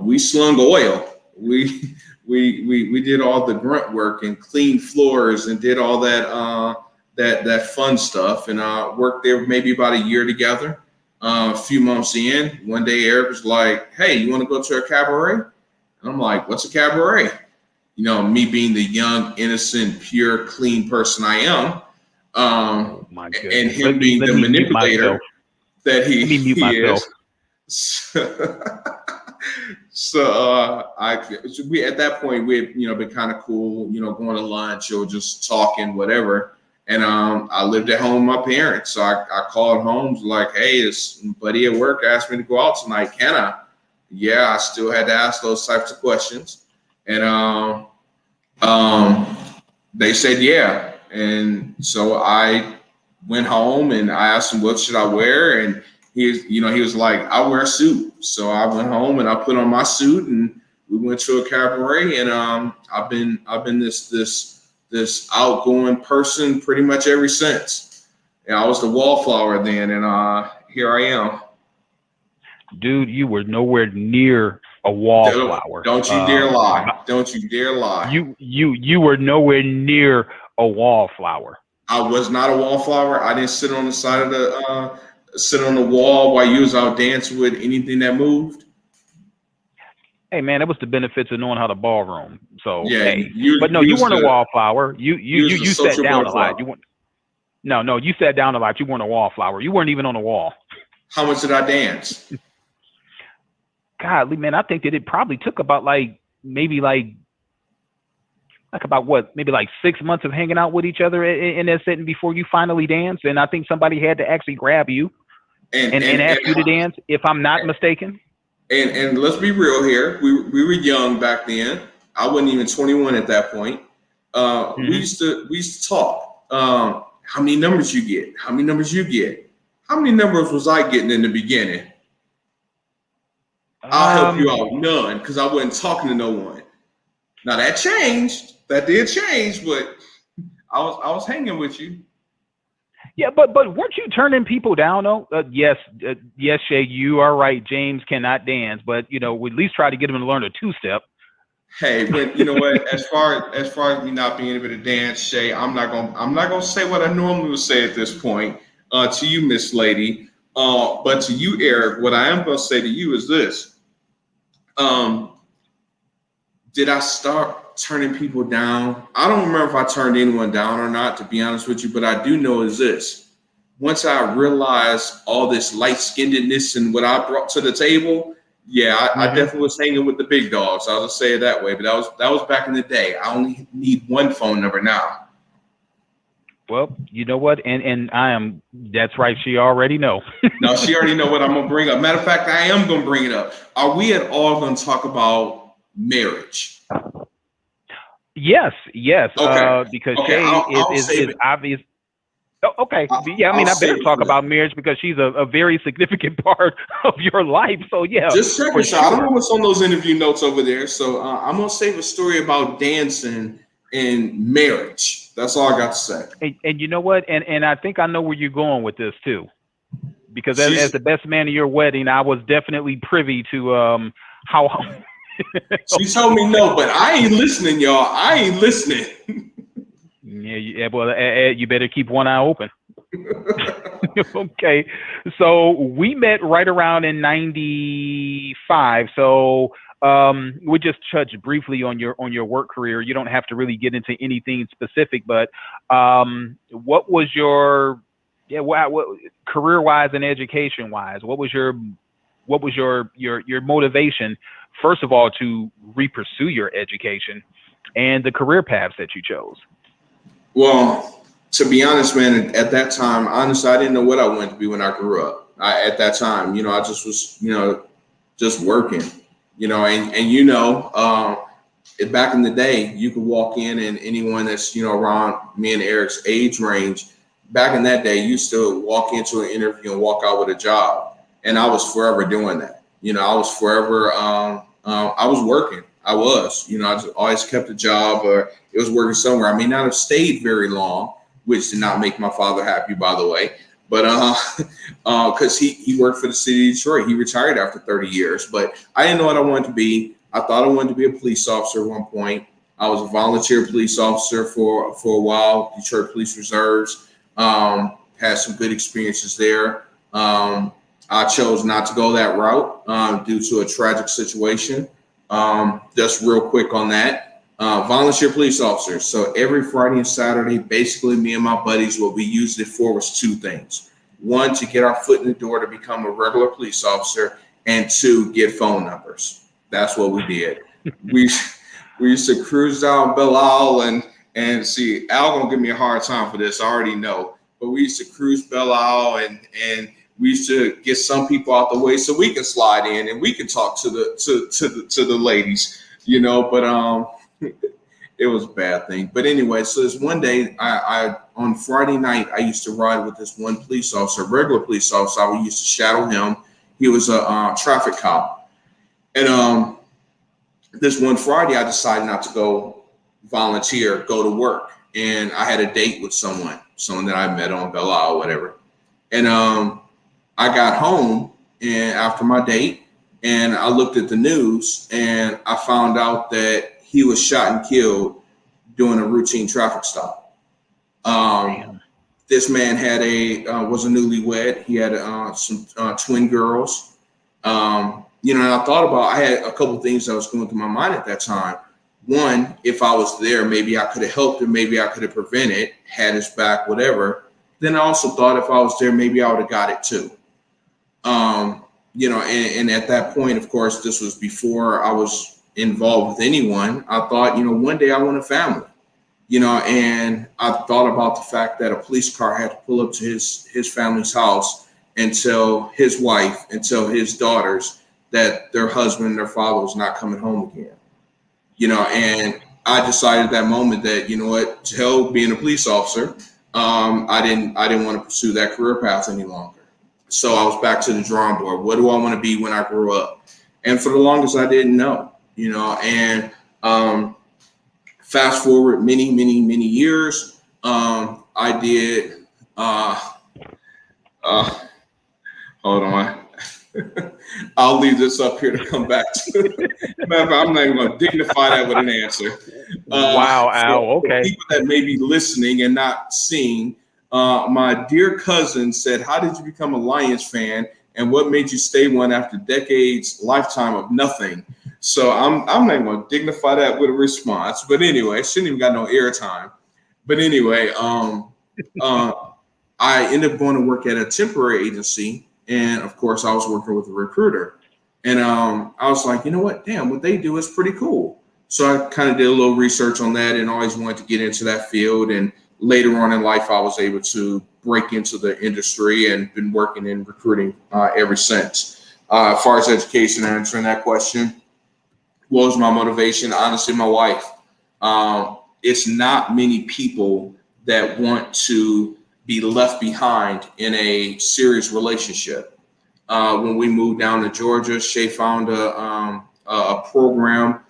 we slung oil. We did all the grunt work and cleaned floors and did all that fun stuff, and worked there maybe about a year together. A few months in, one day Eric was like, "Hey, you want to go to a cabaret?" And I'm like, "What's a cabaret?" You know, me being the young, innocent, pure, clean person I am, and him being the manipulator that he is. So we at that point we had been kind of cool, going to lunch or just talking, whatever. And I lived at home with my parents, so I called home, like, "Hey, this buddy at work asked me to go out tonight. Can I?" Yeah, I still had to ask those types of questions, and they said yeah. And so I went home and I asked him, "What should I wear?" And he was like, "I wear a suit." So I went home and I put on my suit and we went to a cabaret. And I've been this outgoing person pretty much ever since. And I was the wallflower then, and here I am. Dude, you were nowhere near a wallflower. Don't you dare lie. Don't you dare lie. You were nowhere near a wallflower. I was not a wallflower. I didn't sit on the side of sit on the wall while you was out dancing with anything that moved. Hey man, that was the benefits of knowing how to ballroom. So yeah, hey, you weren't a wallflower. You sat down a lot. You sat down a lot. You weren't a wallflower. You weren't even on the wall. How much did I dance? Godly man, I think that it probably took about maybe 6 months of hanging out with each other in that setting before you finally danced. And I think somebody had to actually grab you and ask you to dance, if I'm not mistaken. And let's be real here. We were young back then. I wasn't even 21 at that point. We used to talk. How many numbers you get? How many numbers you get? How many numbers was I getting in the beginning? I'll help you out. None, because I wasn't talking to no one. Now that changed. That did change, but I was hanging with you. Yeah, but weren't you turning people down though? Yes, Shay, you are right. James cannot dance, but we at least try to get him to learn a two-step. Hey, but you know what? As far as me not being able to dance, Shay, I'm not gonna say what I normally would say at this point to you, Miss Lady. But to you, Eric, what I am gonna say to you is this: did I start turning people down? I don't remember if I turned anyone down or not, to be honest with you, but I do know is this. Once I realized all this light-skinnedness and what I brought to the table, yeah, I definitely was hanging with the big dogs. I'll just say it that way. But that was back in the day. I only need one phone number now. Well, you know what? And that's right. She already know. No, she already know what I'm going to bring up. Matter of fact, I am going to bring it up. Are we at all going to talk about marriage? Yes. Okay. Because Shay is obvious. Oh, okay. Yeah, I mean, I better talk about marriage because she's a very significant part of your life. So yeah. Just check this out. I don't know what's on those interview notes over there. So I'm going to save a story about dancing and marriage. That's all I got to say. And you know what? And I think I know where you're going with this too, because as the best man of your wedding, I was definitely privy to how. She told me no, but I ain't listening, y'all. I ain't listening. Yeah. Well, you better keep one eye open. Okay, so we met right around in '95. So we just touched briefly on your work career. You don't have to really get into anything specific, but what was your what career wise and education wise? What was your motivation, first of all, to re-pursue your education and the career paths that you chose? Well, to be honest, man, at that time, honestly, I didn't know what I wanted to be when I grew up. At that time, I just was, just working, back in the day, you could walk in and anyone that's, around me and Eric's age range, back in that day, you still walk into an interview and walk out with a job. And I was forever doing that. I was forever, I was working. I just always kept a job or it was working somewhere. I may not have stayed very long, which did not make my father happy, by the way. But because he worked for the city of Detroit. He retired after 30 years. But I didn't know what I wanted to be. I thought I wanted to be a police officer at one point. I was a volunteer police officer for a while, Detroit Police Reserves. Had some good experiences there. I chose not to go that route due to a tragic situation. Just real quick on that. Volunteer police officers. So every Friday and Saturday, basically me and my buddies, what we used it for was two things. One, to get our foot in the door to become a regular police officer, and two, get phone numbers. That's what we did. we used to cruise down Belle Isle and see, Al gonna give me a hard time for this, I already know. But we used to cruise Belle Isle and we used to get some people out the way so we can slide in and we can talk to the ladies, but it was a bad thing. But anyway, so this one day, I on Friday night, I used to ride with this one police officer, regular police officer. I used to shadow him. He was a traffic cop. And this one Friday, I decided not to go volunteer, go to work. And I had a date with someone that I met on Belle Isle, whatever. And I got home and after my date, and I looked at the news and I found out that he was shot and killed doing a routine traffic stop. This man had was a newlywed. He had some twin girls. And I thought I had a couple of things that was going through my mind at that time. One, if I was there, maybe I could have helped him. Maybe I could have prevented, had his back, whatever. Then I also thought if I was there, maybe I would have got it too. And at that point, of course, this was before I was involved with anyone. I thought, one day I want a family, and I thought about the fact that a police car had to pull up to his family's house and tell his wife and tell his daughters that their husband and their father was not coming home again, and I decided at that moment that, to hell being a police officer, I didn't want to pursue that career path any longer. So I was back to the drawing board. What do I want to be when I grow up? And for the longest, I didn't know. And fast forward many years, I did, hold on. I'll leave this up here to come back to. I'm not even going to dignify that with an answer. Wow, Al, okay. For people that may be listening and not seeing, my dear cousin said, how did you become a Lions fan? And what made you stay one after decades, lifetime of nothing? So I'm not going to dignify that with a response. But anyway, shouldn't even got no airtime. But anyway, I ended up going to work at a temporary agency. And of course, I was working with a recruiter. And I was like, you know what? Damn, what they do is pretty cool. So I kind of did a little research on that and always wanted to get into that field. And later on in life, I was able to break into the industry and been working in recruiting ever since. As far as education, answering that question, what was my motivation? Honestly, my wife. It's not many people that want to be left behind in a serious relationship. When we moved down to Georgia, Shay found a program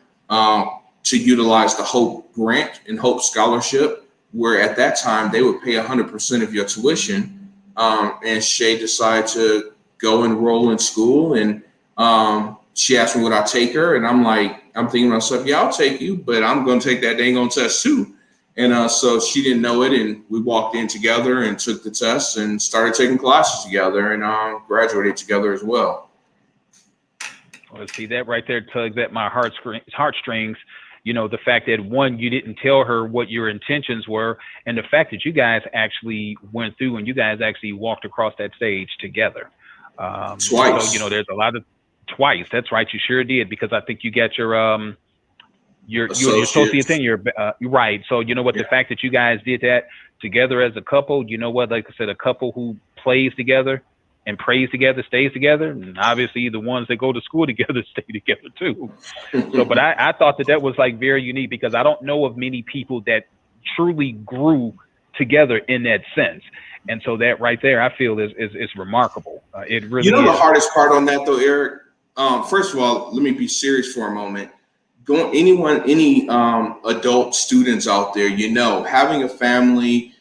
to utilize the Hope grant and Hope scholarship, where at that time they would pay 100% of your tuition. And Shay decided to go enroll in school, and she asked me would I take her, and I'm thinking to myself, yeah, I'll take you, but I'm going to take that dang on test too. And so she didn't know it, and we walked in together and took the test and started taking classes together, and graduated together as well. Well, see, that right there tugs at my heartstrings. You know, the fact that, one, you didn't tell her what your intentions were, and the fact that you guys actually went through and you guys actually walked across that stage together. Twice. So, you know, there's a lot of twice. That's right. You sure did, because I think you got your associate thing. You're right. So, you know what, the fact that you guys did that together as a couple, you know what, like I said, a couple who plays together and prays together, stays together, and obviously the ones that go to school together stay together too. So, but I thought that was like very unique, because I don't know of many people that truly grew together in that sense. And so that right there, I feel is remarkable. It really, you know, the hardest part on that though, Eric. First of all, let me be serious for a moment. Any adult students out there, you know, having a family,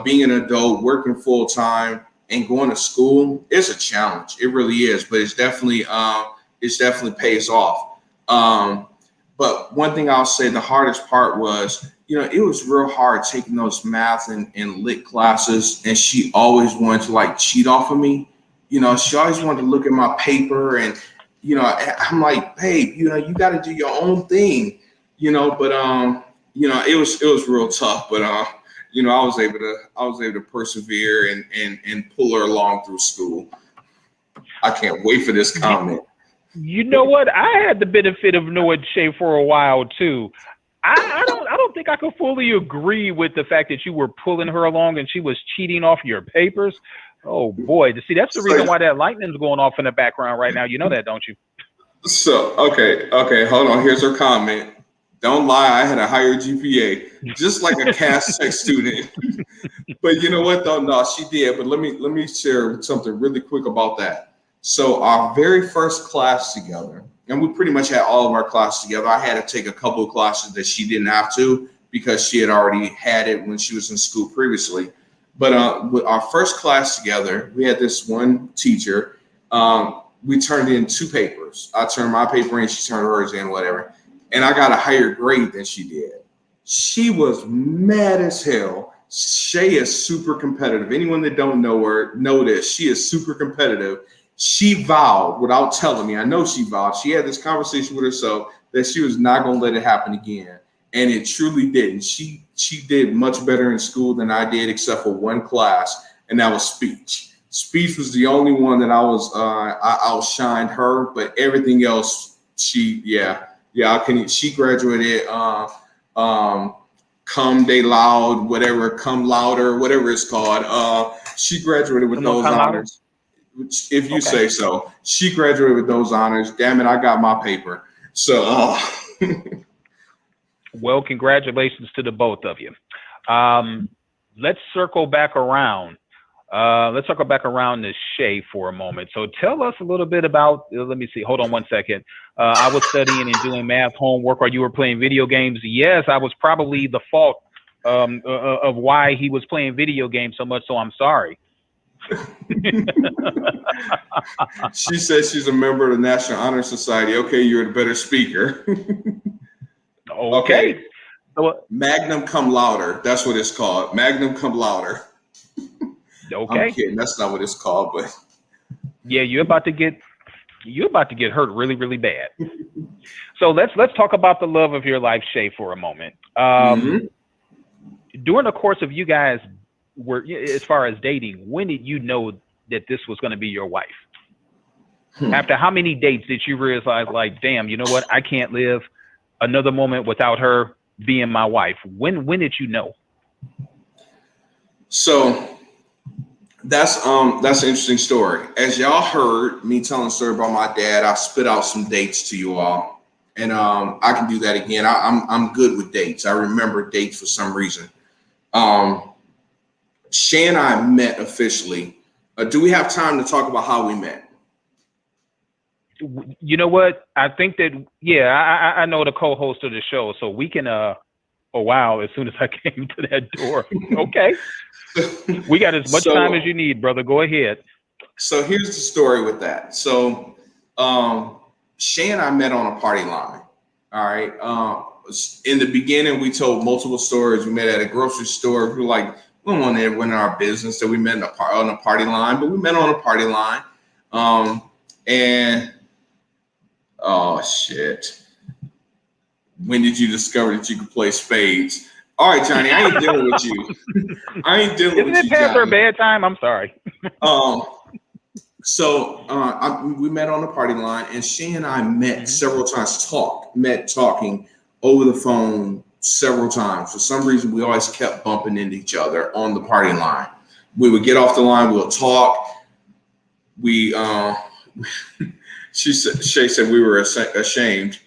being an adult, working full time, and going to school is a challenge. It really is, but it's definitely pays off. But one thing I'll say, the hardest part was, you know, it was real hard taking those math and lit classes, and she always wanted to like cheat off of me. You know, she always wanted to look at my paper, and you know, I'm like, babe, you know, you got to do your own thing, you know. But you know, it was real tough, but you know, I was able to persevere and pull her along through school. I can't wait for this comment. You know what? I had the benefit of knowing Shay for a while too. I don't think I could fully agree with the fact that you were pulling her along and she was cheating off your papers. Oh boy, see, that's the reason why that lightning's going off in the background right now. You know that, don't you? So okay, hold on. Here's her comment. Don't lie, I had a higher GPA, just like a Cass Tech student. But you know what though? No, she did. But let me share something really quick about that. So our very first class together, and we pretty much had all of our classes together. I had to take a couple of classes that she didn't have to, because she had already had it when she was in school previously. But with our first class together, we had this one teacher. We turned in 2 papers. I turned my paper in, she turned hers in, whatever. And I got a higher grade than she did. She was mad as hell. Shay is super competitive. Anyone that don't know her know this. She is super competitive. She vowed, without telling me, I know she vowed, she had this conversation with herself that she was not going to let it happen again. And it truly didn't. She did much better in school than I did, except for one class, and that was speech. Speech was the only one that I outshined her, but everything else, she graduated cum de loud, whatever, cum louder, whatever it's called. She graduated with those honors. If you say so. She graduated with those honors. Damn it, I got my paper. So well, congratulations to the both of you. Let's circle back around. Let's circle back around to Shay for a moment. So tell us a little bit about, let me see, hold on one second. I was studying and doing math homework while you were playing video games. Yes, I was probably the fault of why he was playing video games so much, so I'm sorry. She says she's a member of the National Honor Society. Okay, you're the better speaker. Okay. So, Magnum cum laude. That's what it's called. Magnum cum laude. Okay. I'm kidding. That's not what it's called, but yeah, you're about to get hurt really, really bad. So let's talk about the love of your life, Shay, for a moment. During the course of you guys were, as far as dating, when did you know that this was going to be your wife? After how many dates did you realize, like, damn, you know what? I can't live another moment without her being my wife. When did you know? So that's an interesting story. As y'all heard me telling a story about my dad, I spit out some dates to you all, and I can do that again. I'm good with dates. I remember dates for some reason. Shay and I met officially. Do we have time to talk about how we met? You know what? I think that, yeah, I know the co-host of the show, so we can oh wow, as soon as I came to that door. Okay. We got as much time as you need, brother. Go ahead. So here's the story with that. So Shay and I met on a party line. All right. In the beginning, we told multiple stories. We met at a grocery store. We were like, we don't want everyone in our business that we met on a party line, but we met on a party line. And oh shit. When did you discover that you could play spades? All right, Johnny, I ain't dealing with you. I ain't dealing with you. Isn't it past our bedtime? I'm sorry. We met on the party line, and she and I met several times, talking over the phone several times. For some reason, we always kept bumping into each other on the party line. We would get off the line, we'll talk. Shay said we were ashamed.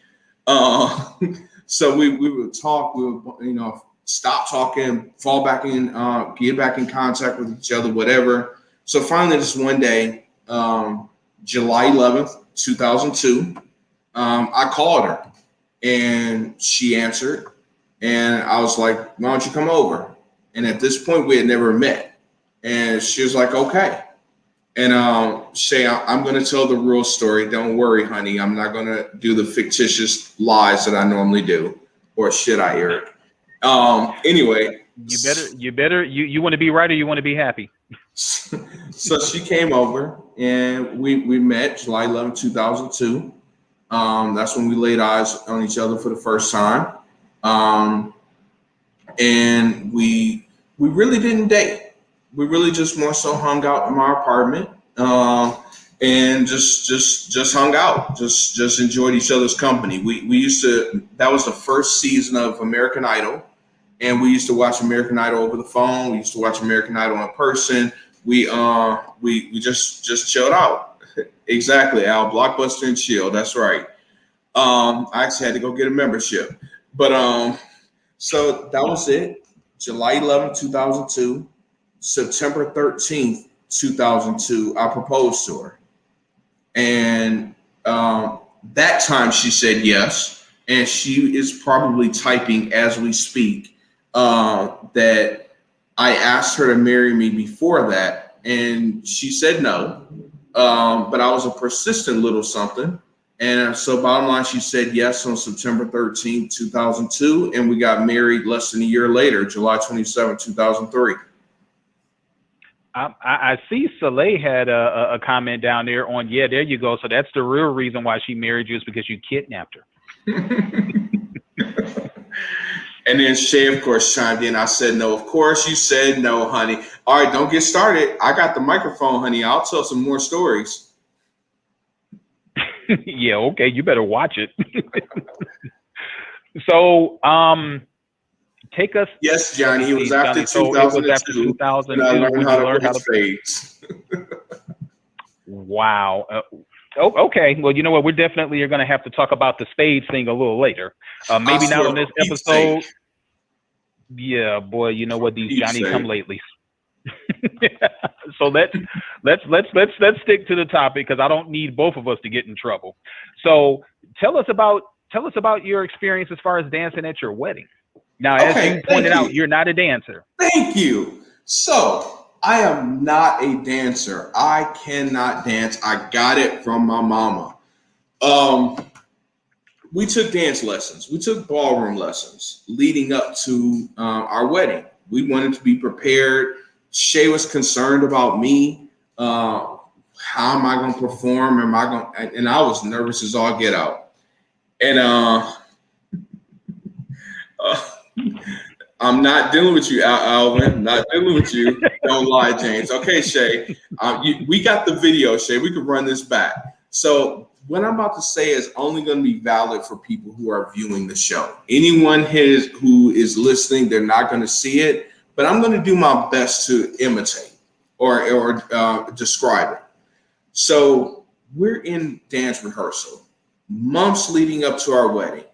So we would talk, we would, stop talking, fall back in, get back in contact with each other, whatever. So finally, this one day, July 11th, 2002, I called her and she answered. And I was like, why don't you come over? And at this point, we had never met. And she was like, okay. And Shay, I'm going to tell the real story. Don't worry, honey. I'm not going to do the fictitious lies that I normally do. Or should I, Eric? Anyway. You want to be right or you want to be happy? So she came over and we met July 11, 2002. That's when we laid eyes on each other for the first time. And we really didn't date. We really just more so hung out in my apartment, and just hung out, just enjoyed each other's company. We used to, that was the first season of American Idol, and we used to watch American Idol over the phone. We used to watch American Idol in person. We just chilled out. Exactly, Al, Blockbuster and chill. That's right. I actually had to go get a membership, but so that was it. July 11, 2002. September 13th, 2002, I proposed to her. And that time she said yes. And she is probably typing as we speak that I asked her to marry me before that. And she said no. But I was a persistent little something. And so bottom line, she said yes on September 13th, 2002. And we got married less than a year later, July 27th, 2003. I see Soleil had a comment down there on, yeah, there you go. So that's the real reason why she married you, is because you kidnapped her. And then Shay, of course, chimed in. I said, no, of course you said no, honey. All right, don't get started. I got the microphone, honey. I'll tell some more stories. Yeah, okay. You better watch it. So, take us. Yes, Johnny. It was after 2002. And I learned how to play spades. Wow. Okay. Well, you know what? We definitely are going to have to talk about the spades thing a little later. Maybe not on this episode. Yeah, boy. You know what? These Johnny come latelys. So let's stick to the topic, because I don't need both of us to get in trouble. So tell us about your experience as far as dancing at your wedding. Now, as you pointed out, you're not a dancer. Thank you. So I am not a dancer. I cannot dance. I got it from my mama. We took dance lessons. We took ballroom lessons leading up to our wedding. We wanted to be prepared. Shay was concerned about me. How am I going to perform? And I was nervous as all get out. And I'm not dealing with you, Alvin. Not dealing with you. Don't lie, James. Okay, Shay. We got the video, Shay. We can run this back. So what I'm about to say is only going to be valid for people who are viewing the show. Anyone who is listening, they're not going to see it. But I'm going to do my best to imitate or describe it. So we're in dance rehearsal, months leading up to our wedding.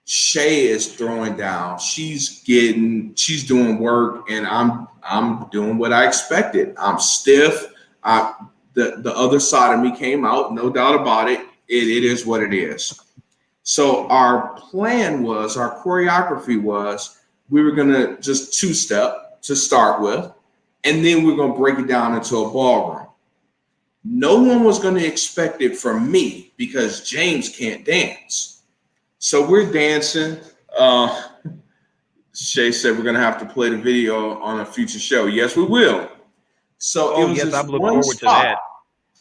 Shay is throwing down. She's doing work, and I'm doing what I expected. I'm stiff. The other side of me came out, no doubt about it. it is what it is. So our choreography was, we were gonna just two-step to start with, and then we're gonna break it down into a ballroom. No one was gonna expect it from me because James can't dance. So we're dancing. Shay said we're gonna have to play the video on a future show. Yes, we will. So it was yes, this I'm looking one forward spot. to that.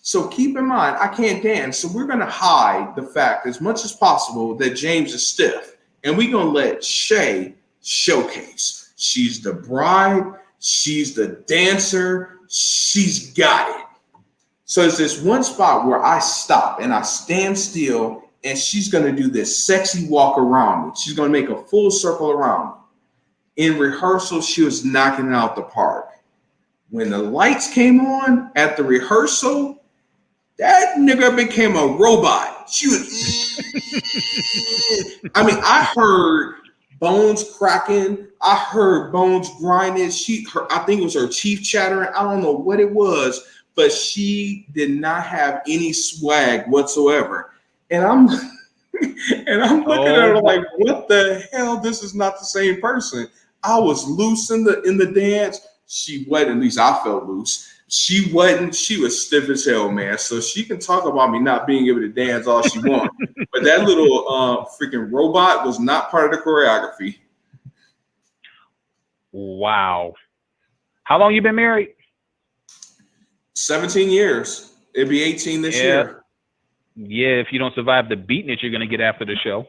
So keep in mind, I can't dance. So we're going to hide the fact as much as possible that James is stiff. And we're going to let Shay showcase. She's the bride. She's the dancer. She's got it. So it's this one spot where I stop and I stand still, and she's going to do this sexy walk around me. She's going to make a full circle around me. In rehearsal, she was knocking it out the park. When the lights came on at the rehearsal, that nigga became a robot. She was, I mean, I heard bones cracking. I heard bones grinding. I think it was her teeth chattering. I don't know what it was, but she did not have any swag whatsoever. And I'm looking at her like, what the hell? This is not the same person. I was loose in the dance. She wasn't, at least I felt loose. She wasn't. She was stiff as hell, man. So she can talk about me not being able to dance all she wants. But that little freaking robot was not part of the choreography. Wow. How long you been married? 17 years. It'll be 18 this year. Yeah, if you don't survive the beating that you're going to get after the show.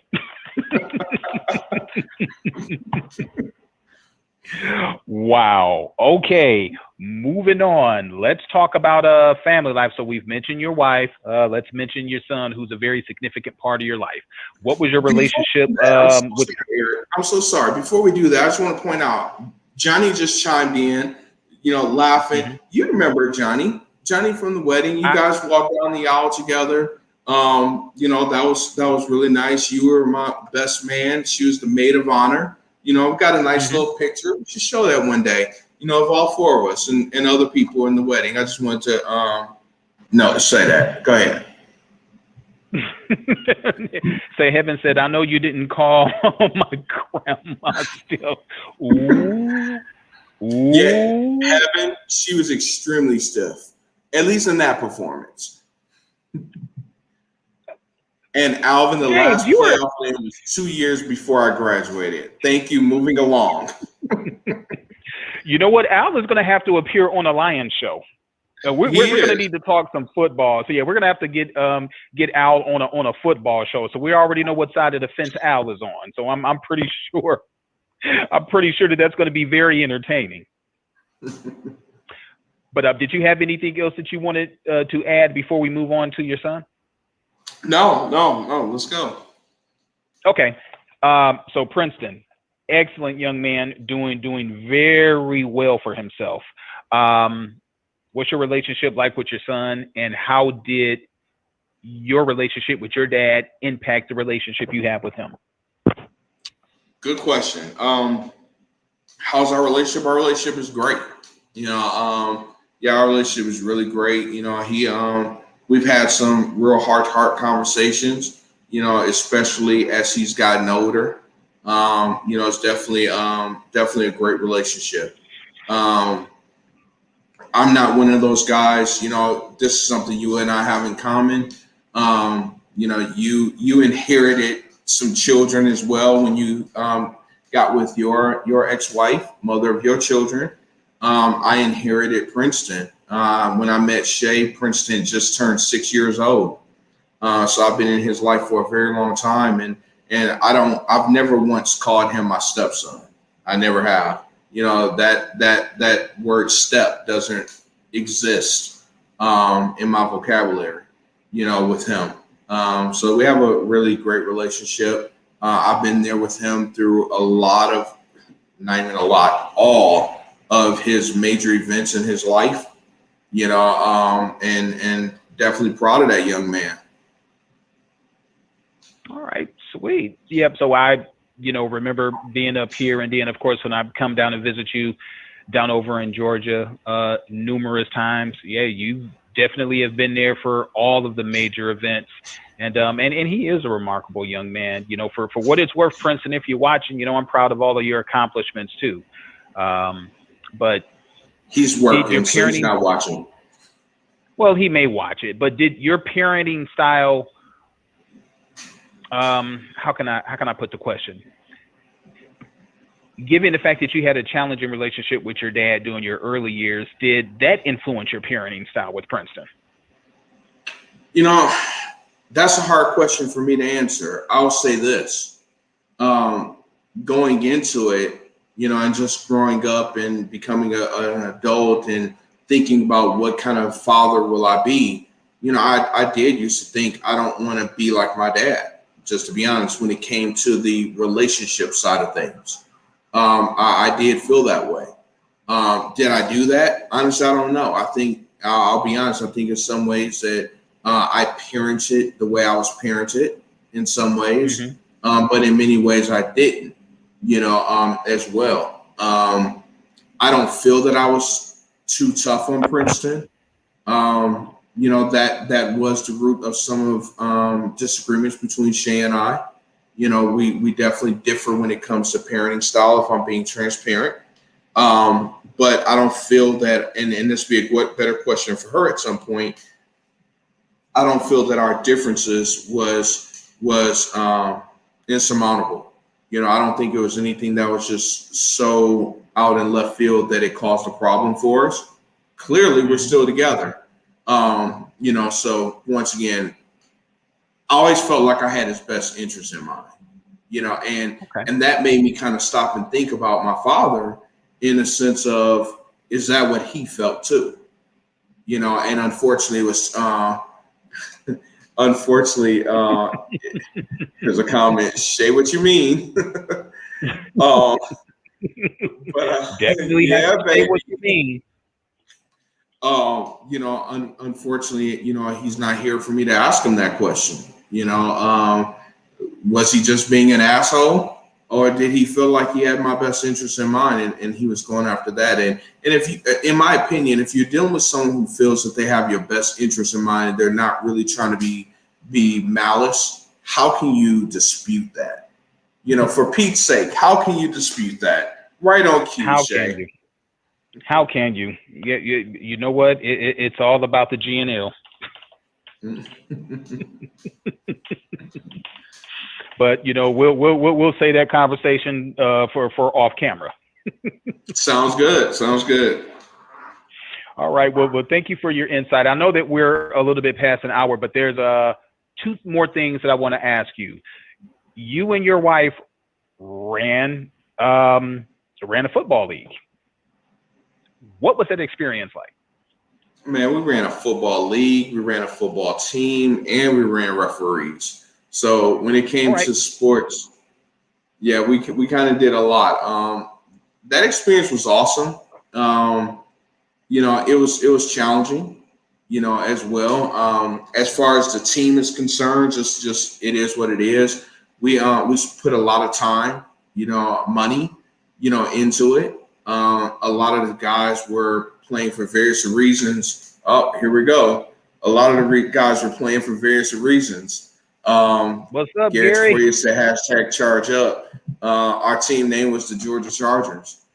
Wow. Okay. Moving on. Let's talk about family life. So we've mentioned your wife. Let's mention your son, who's a very significant part of your life. What was your relationship with? I'm so sorry. Before we do that, I just want to point out, Johnny just chimed in, laughing. Mm-hmm. You remember Johnny from the wedding. You guys walked down the aisle together. That was really nice. You were my best man. She was the maid of honor. We've got a nice little picture. We should show that one day, of all four of us and other people in the wedding. I just wanted to say that. Go ahead. Say, Heaven said, I know you didn't call my grandma still. Ooh. Yeah, Heaven, she was extremely stiff, at least in that performance. And Alvin, the last playoff game was 2 years before I graduated. Thank you. Moving along. You know what? Alvin's going to have to appear on a Lion show. We're going to need to talk some football. So yeah, we're going to have to get Al on a football show. So we already know what side of the fence Al is on. So I'm pretty sure that that's going to be very entertaining. But did you have anything else that you wanted to add before we move on to your son? No. Let's go. Okay. So Princeton, excellent young man, doing very well for himself. What's your relationship like with your son, and how did your relationship with your dad impact the relationship you have with him? Good question. How's our relationship? Our relationship is great. Our relationship is really great. We've had some real heart to-heart conversations, especially as he's gotten older. It's definitely a great relationship. I'm not one of those guys, this is something you and I have in common. You inherited some children as well when you got with your ex-wife, mother of your children. I inherited Princeton. When I met Shay, Princeton just turned 6 years old. So I've been in his life for a very long time, and I've never once called him my stepson. I never have. That word step doesn't exist in my vocabulary, with him. So we have a really great relationship. I've been there with him through all of his major events in his life, and definitely proud of that young man. All right, sweet. Yep. So I, remember being up here, and then of course when I come down and visit you down over in Georgia numerous times. Yeah, you've definitely have been there for all of the major events. And he is a remarkable young man, for what it's worth, Princeton, if you're watching, I'm proud of all of your accomplishments too. But he's working, so he's not watching. Well, he may watch it, but did your parenting style, how can I put the question? Given the fact that you had a challenging relationship with your dad during your early years, did that influence your parenting style with Princeton? That's a hard question for me to answer. I'll say this. Going into it, and just growing up and becoming an adult and thinking about what kind of father will I be, I did used to think I don't want to be like my dad, just to be honest, when it came to the relationship side of things. I did feel that way. Did I do that? Honestly, I don't know. I think, I'll be honest, I think in some ways that I parented the way I was parented in some ways, but in many ways I didn't, as well. I don't feel that I was too tough on Princeton. That was the root of some of disagreements between Shay and I. We definitely differ when it comes to parenting style, if I'm being transparent. But I don't feel that, and this would be a better question for her at some point, I don't feel that our differences was insurmountable. I don't think it was anything that was just so out in left field that it caused a problem for us. Clearly, we're still together. So once again, I always felt like I had his best interest in mind, and that made me kind of stop and think about my father in the sense of, is that what he felt too? And unfortunately it was, there's a comment, Shay, what you mean? But definitely have to say what you mean. Unfortunately, he's not here for me to ask him that question. Was he just being an asshole, or did he feel like he had my best interest in mind and he was going after that? And if you, in my opinion, if you're dealing with someone who feels that they have your best interest in mind and they're not really trying to be malice, how can you dispute that? For Pete's sake, how can you dispute that? Right on cue, Shay. How can you? You know what? It's all about the GNL. But we'll say that conversation for off camera. Sounds good. All right. Well, thank you for your insight. I know that we're a little bit past an hour, but there's two more things that I want to ask you. You and your wife ran a football league. What was that experience like? Man, we ran a football league, we ran a football team, and we ran referees. So when it came to sports, yeah, we kind of did a lot. That experience was awesome. It was challenging, as well. As far as the team is concerned, just it is what it is. We put a lot of time, money, into it. A lot of the guys were playing for various reasons. Oh, here we go. A lot of the guys were playing for various reasons. What's up, Gary? Gary said hashtag charge up. Our team name was the Georgia Chargers.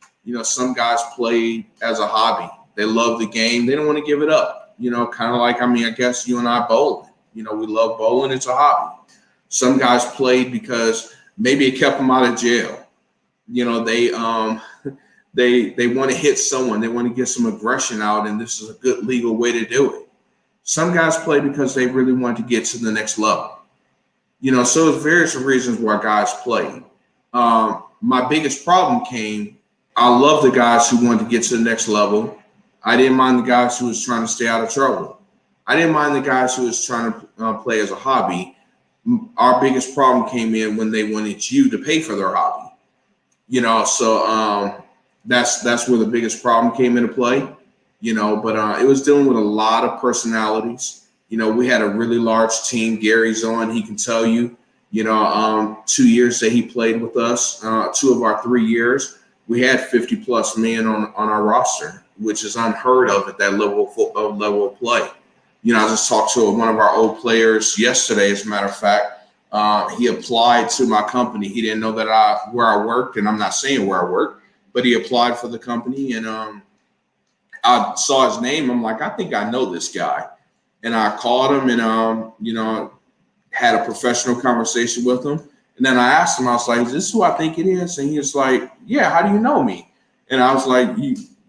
Some guys played as a hobby. They love the game. They don't want to give it up. Kind of like, I guess you and I bowling. We love bowling. It's a hobby. Some guys played because maybe it kept them out of jail. They want to hit someone. They want to get some aggression out, and this is a good legal way to do it. Some guys play because they really want to get to the next level. So there's various reasons why guys play. My biggest problem came, I love the guys who wanted to get to the next level. I didn't mind the guys who was trying to stay out of trouble. I didn't mind the guys who was trying to play as a hobby. Our biggest problem came in when they wanted you to pay for their hobby. So that's where the biggest problem came into play. But it was dealing with a lot of personalities. We had a really large team. Gary's on, he can tell you, 2 years that he played with us, 2 of our 3 years, we had 50 plus men on our roster, which is unheard of at that level of play. I just talked to one of our old players yesterday, as a matter of fact. He applied to my company. He didn't know where I worked, and I'm not saying where I work, but he applied for the company, and I saw his name. I'm like, I think I know this guy. And I called him and, had a professional conversation with him. And then I asked him, I was like, is this who I think it is? And he was like, yeah, how do you know me? And I was like,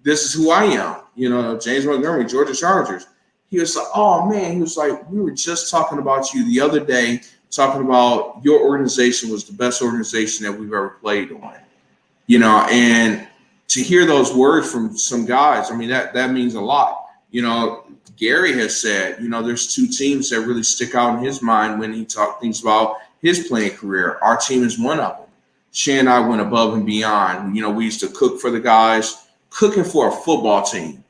this is who I am. James Montgomery, Georgia Chargers. He was like, oh, man. He was like, we were just talking about you the other day, talking about your organization was the best organization that we've ever played on. And to hear those words from some guys, I mean, that means a lot. Gary has said, there's two teams that really stick out in his mind when he thinks about his playing career. Our team is one of them. Shay and I went above and beyond. We used to cook for the guys, cooking for a football team.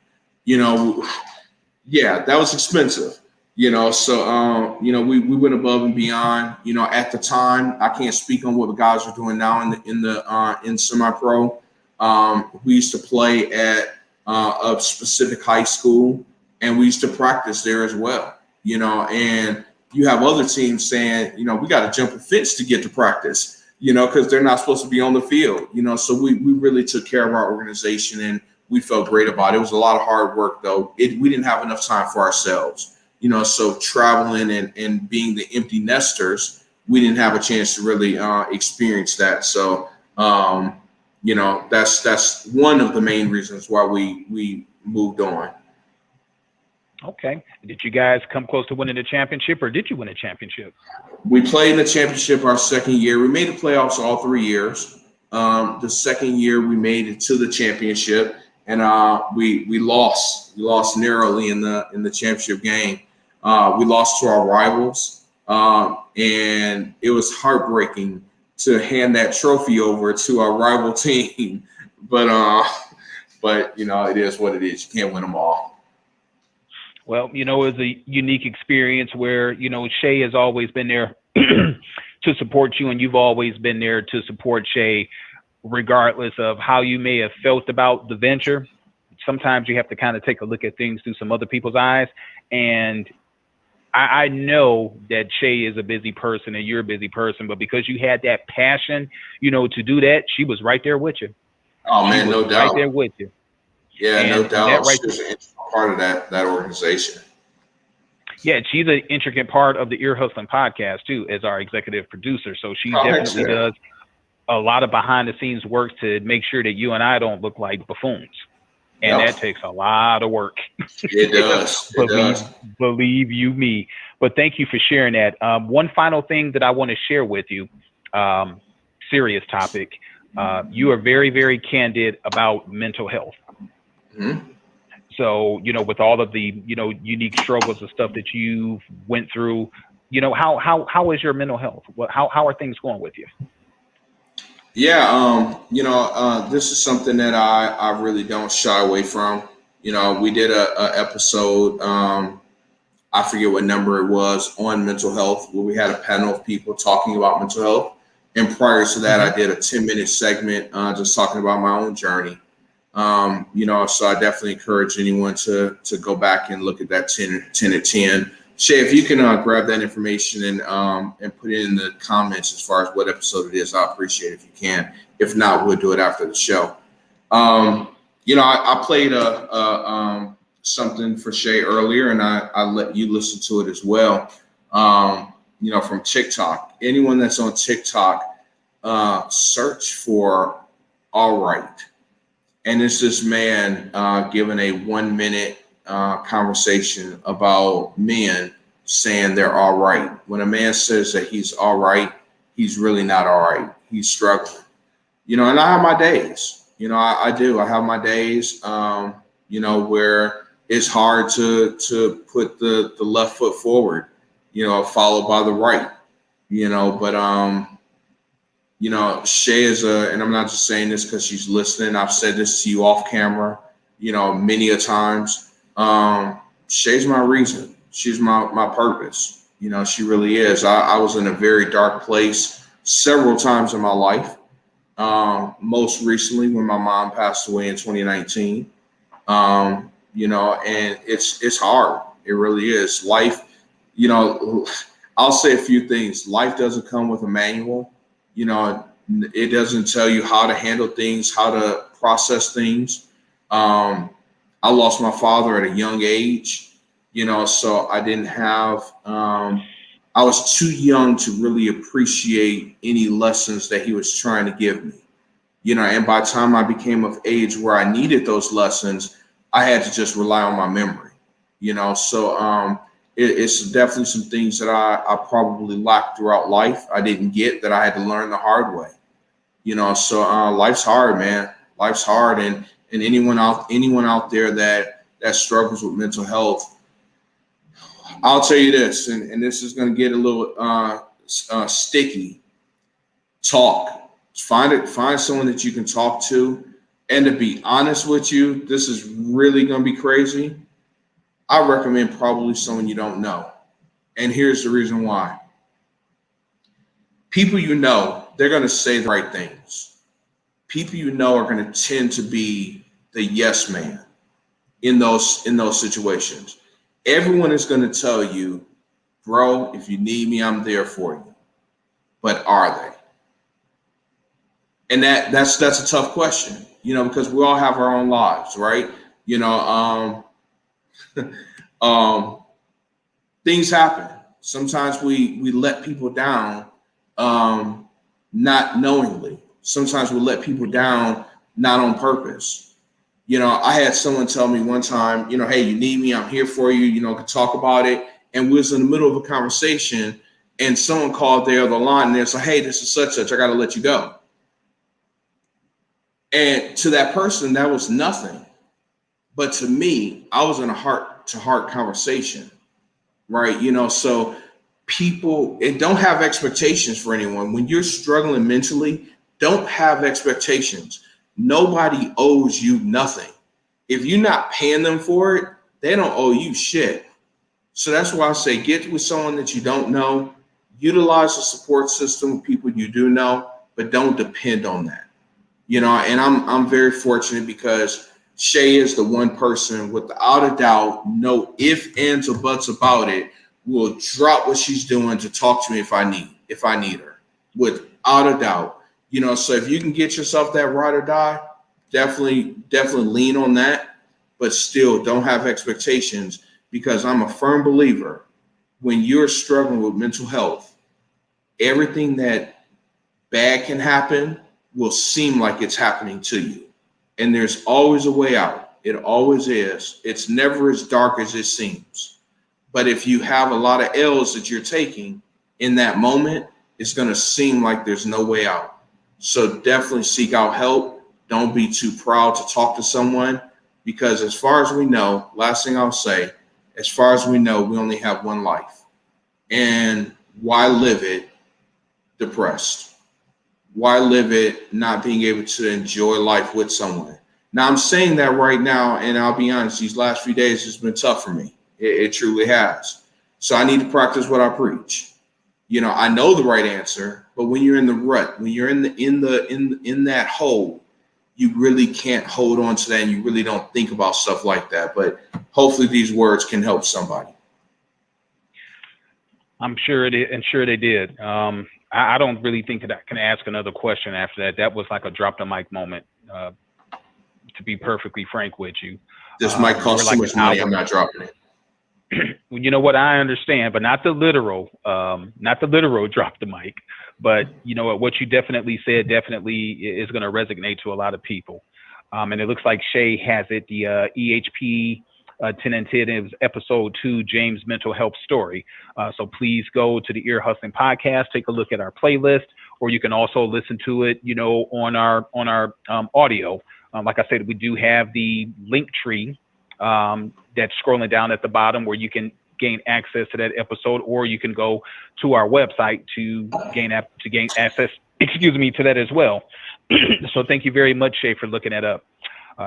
Yeah, that was expensive. So we went above and beyond. At the time, I can't speak on what the guys are doing now in semi-pro. We used to play at a specific high school, and we used to practice there as well. And you have other teams saying, we got to jump a fence to get to practice, because they're not supposed to be on the field. So we really took care of our organization, and we felt great about it. It was a lot of hard work, though. We didn't have enough time for ourselves. So traveling and being the empty nesters, we didn't have a chance to really experience that. So, that's one of the main reasons why we moved on. Okay. Did you guys come close to winning the championship, or did you win a championship? We played in the championship our second year. We made the playoffs all 3 years. The second year we made it to the championship, and we lost. We lost narrowly in the championship game. We lost to our rivals, and it was heartbreaking to hand that trophy over to our rival team. But it is what it is. You can't win them all. Well, it was a unique experience where, Shay has always been there to support you, and you've always been there to support Shay, regardless of how you may have felt about the venture. Sometimes you have to kind of take a look at things through some other people's eyes. And I know that Shay is a busy person and you're a busy person, but because you had that passion, to do that, she was right there with you. Oh, man, no doubt. Right there with you. Yeah, and no doubt. Right, she was an integral part of that organization. Yeah, she's an intricate part of the Ear Hustling podcast, too, as our executive producer. So she definitely does a lot of behind the scenes work to make sure that you and I don't look like buffoons. And that takes a lot of work. It does. Believe you me. But thank you for sharing that. One final thing that I want to share with you, serious topic. You are very, very candid about mental health. Mm-hmm. So, with all of the, unique struggles and stuff that you went through, how is your mental health? How are things going with you? Yeah, this is something that I really don't shy away from. We did a episode, I forget what number it was, on mental health, where we had a panel of people talking about mental health. And prior to that, I did a 10-minute segment just talking about my own journey. So I definitely encourage anyone to go back and look at that 10 at 10. Shay, if you can grab that information and put it in the comments as far as what episode it is, I appreciate it if you can. If not, we'll do it after the show. I played something for Shay earlier, and I let you listen to it as well. From TikTok. Anyone that's on TikTok, search for All Right. And it's this man giving a 1-minute conversation about men saying they're all right. When a man says that he's all right, he's really not all right. He's struggling. And I have my days. I do. I have my days, where it's hard to put the left foot forward, followed by the right, but Shay is and I'm not just saying this because she's listening. I've said this to you off camera, many a times. Shay's my reason. She's my purpose. She really is. I was in a very dark place several times in my life. Most recently when my mom passed away in 2019. And it's hard. It really is. Life, you know, I'll say a few things. Life doesn't come with a manual. You know, it doesn't tell you how to handle things, how to process things. I lost my father at a young age, you know, so I didn't have, I was too young to really appreciate any lessons that he was trying to give me, you know, and by the time I became of age where I needed those lessons, I had to just rely on my memory, you know, so it's definitely some things that I probably lacked throughout life. I didn't get that I had to learn the hard way, you know, so life's hard, man. Life's hard. And anyone out there that struggles with mental health, I'll tell you this, and this is going to get a little sticky. Talk. Find someone that you can talk to. And to be honest with you, this is really going to be crazy. I recommend probably someone you don't know. And here's the reason why. People you know, they're going to say the right things. People you know are going to tend to be the yes man in those situations. Everyone is going to tell you, bro, if you need me, I'm there for you. But are they? And that's a tough question, you know, because we all have our own lives, right? You know, things happen. Sometimes we let people down, not knowingly. Sometimes we let people down, not on purpose. You know, I had someone tell me one time, you know, hey, you need me, I'm here for you, you know, can talk about it. And we was in the middle of a conversation and someone called the other line and they're like, hey, this is such, I got to let you go. And to that person, that was nothing. But to me, I was in a heart-to-heart conversation, right? You know, so people, and don't have expectations for anyone. When you're struggling mentally, don't have expectations. Nobody owes you nothing. If you're not paying them for it, they don't owe you shit. So that's why I say get with someone that you don't know, utilize the support system of people you do know, but don't depend on that. You know, and I'm very fortunate because Shay is the one person without a doubt, no ifs, ands, or buts about it, will drop what she's doing to talk to me if I need her, without a doubt. You know, so if you can get yourself that ride or die, definitely lean on that, but still don't have expectations, because I'm a firm believer when you're struggling with mental health, everything that bad can happen will seem like it's happening to you. And there's always a way out. It always is. It's never as dark as it seems. But if you have a lot of L's that you're taking in that moment, it's going to seem like there's no way out. So definitely seek out help. Don't be too proud to talk to someone, because as far as we know, last thing I'll say, as far as we know, we only have one life. And why live it depressed? Why live it not being able to enjoy life with someone? Now, I'm saying that right now, and I'll be honest, these last few days has been tough for me. It truly has. So I need to practice what I preach. You know, I know the right answer, but when you're in the rut, when you're in that hole, you really can't hold on to that, and you really don't think about stuff like that. But hopefully these words can help somebody. I'm sure it is, and sure they did. I don't really think that I can ask another question after that. That was like a drop the mic moment, to be perfectly frank with you. This might cost so much money, I'm not dropping it. You know what, I understand, but not the literal drop the mic. But you know what you definitely said definitely is going to resonate to a lot of people. And it looks like Shay has it, the EHP 10 and 10 is episode 2, James' mental health story. So please go to the Ear Hustling podcast, take a look at our playlist, or you can also listen to it, you know, on our audio. Like I said, we do have the link tree that's scrolling down at the bottom where you can gain access to that episode, or you can go to our website to gain access, to that as well. So thank you very much, Shay, for looking that up.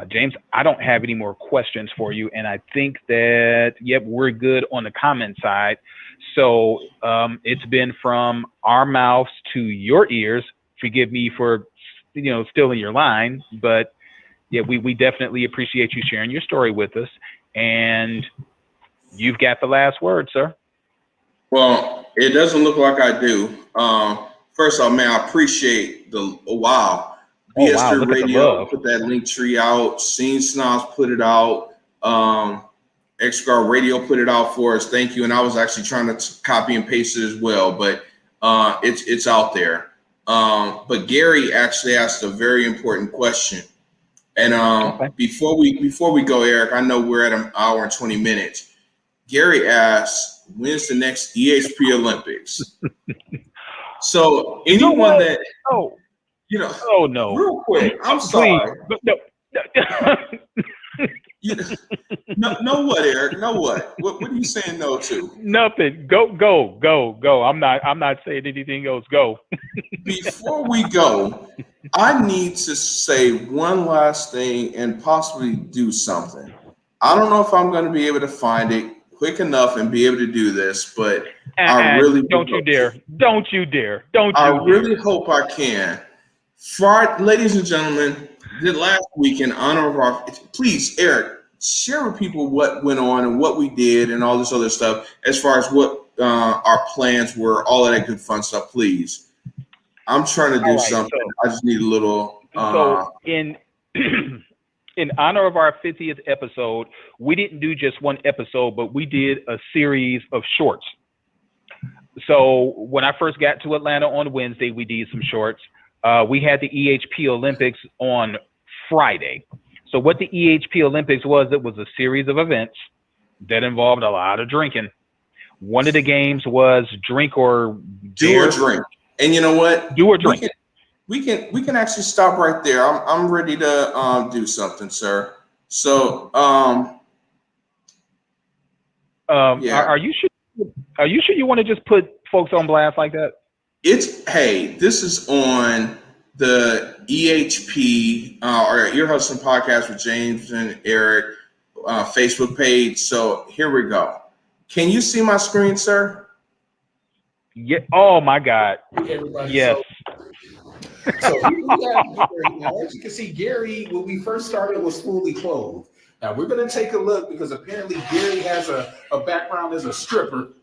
James, I don't have any more questions for you, and I think that, yep, we're good on the comment side. So it's been from our mouths to your ears. Forgive me for, you know, stealing your line, but yeah, we definitely appreciate you sharing your story with us. And you've got the last word, sir. Well, it doesn't look like I do. First off, man, I appreciate the wow. Oh, wow, BS3 look at the Radio love. put that link tree out. Scene Snobs put it out. XGAR Radio put it out for us. Thank you. And I was actually trying to copy and paste it as well, but it's out there. But Gary actually asked a very important question. And Okay. before we go, Eric, I know we're at an hour and 20 minutes. Gary asked, when's the next EHP Olympics? So You know anyone what? that, Oh, you know, oh no. real quick, I'm Please. sorry. No. You, no, what, Eric? No, what? What are you saying no to? Nothing. Go. I'm not saying anything else. Go. Before we go, I need to say one last thing and possibly do something. I don't know if I'm going to be able to find it quick enough and be able to do this, but I really don't you dare. Don't you dare. Don't you I dare. really hope I can. Friday, ladies and gentlemen, the last week in honor of our, please, Eric, share with people what went on and what we did and all this other stuff as far as what our plans were, all of that good fun stuff, please. I'm trying to do something. I just need a little. So in honor of our 50th episode, we didn't do just one episode, but we did a series of shorts. So when I first got to Atlanta on Wednesday, we did some shorts. We had the EHP Olympics on Friday. So what the EHP Olympics was, it was a series of events that involved a lot of drinking. One of the games was drink or dare. Do or drink. And you know what? Do or drink. We can actually stop right there. I'm ready to do something, sir. So yeah. Are you sure you want to just put folks on blast like that? This is on the EHP or Ear Hustling Podcast with James and Eric Facebook page. So here we go. Can you see my screen, sir? Yeah. Oh my God. Everybody, yes. So here we have Gary. Now, as you can see, Gary, when we first started, was fully clothed. Now we're going to take a look because apparently Gary has a background as a stripper.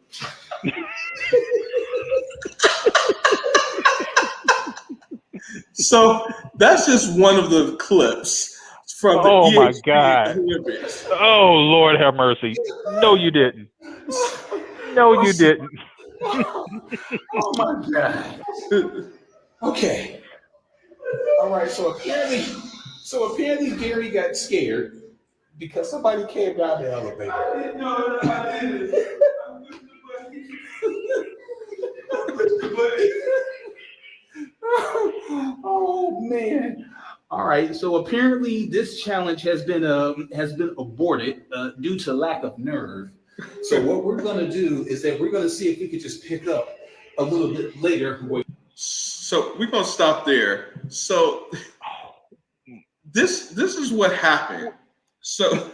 So that's just one of the clips from the Oh my EHP God. Olympics. Oh Lord have mercy. No, you didn't. No, you didn't. Oh my God. Okay. All right. So apparently Gary got scared because somebody came down the elevator. I didn't know. I didn't. Oh man. All right. So apparently this challenge has been aborted due to lack of nerve. So what we're going to do is that we're going to see if we could just pick up a little bit later. So we're going to stop there. So this is what happened. So,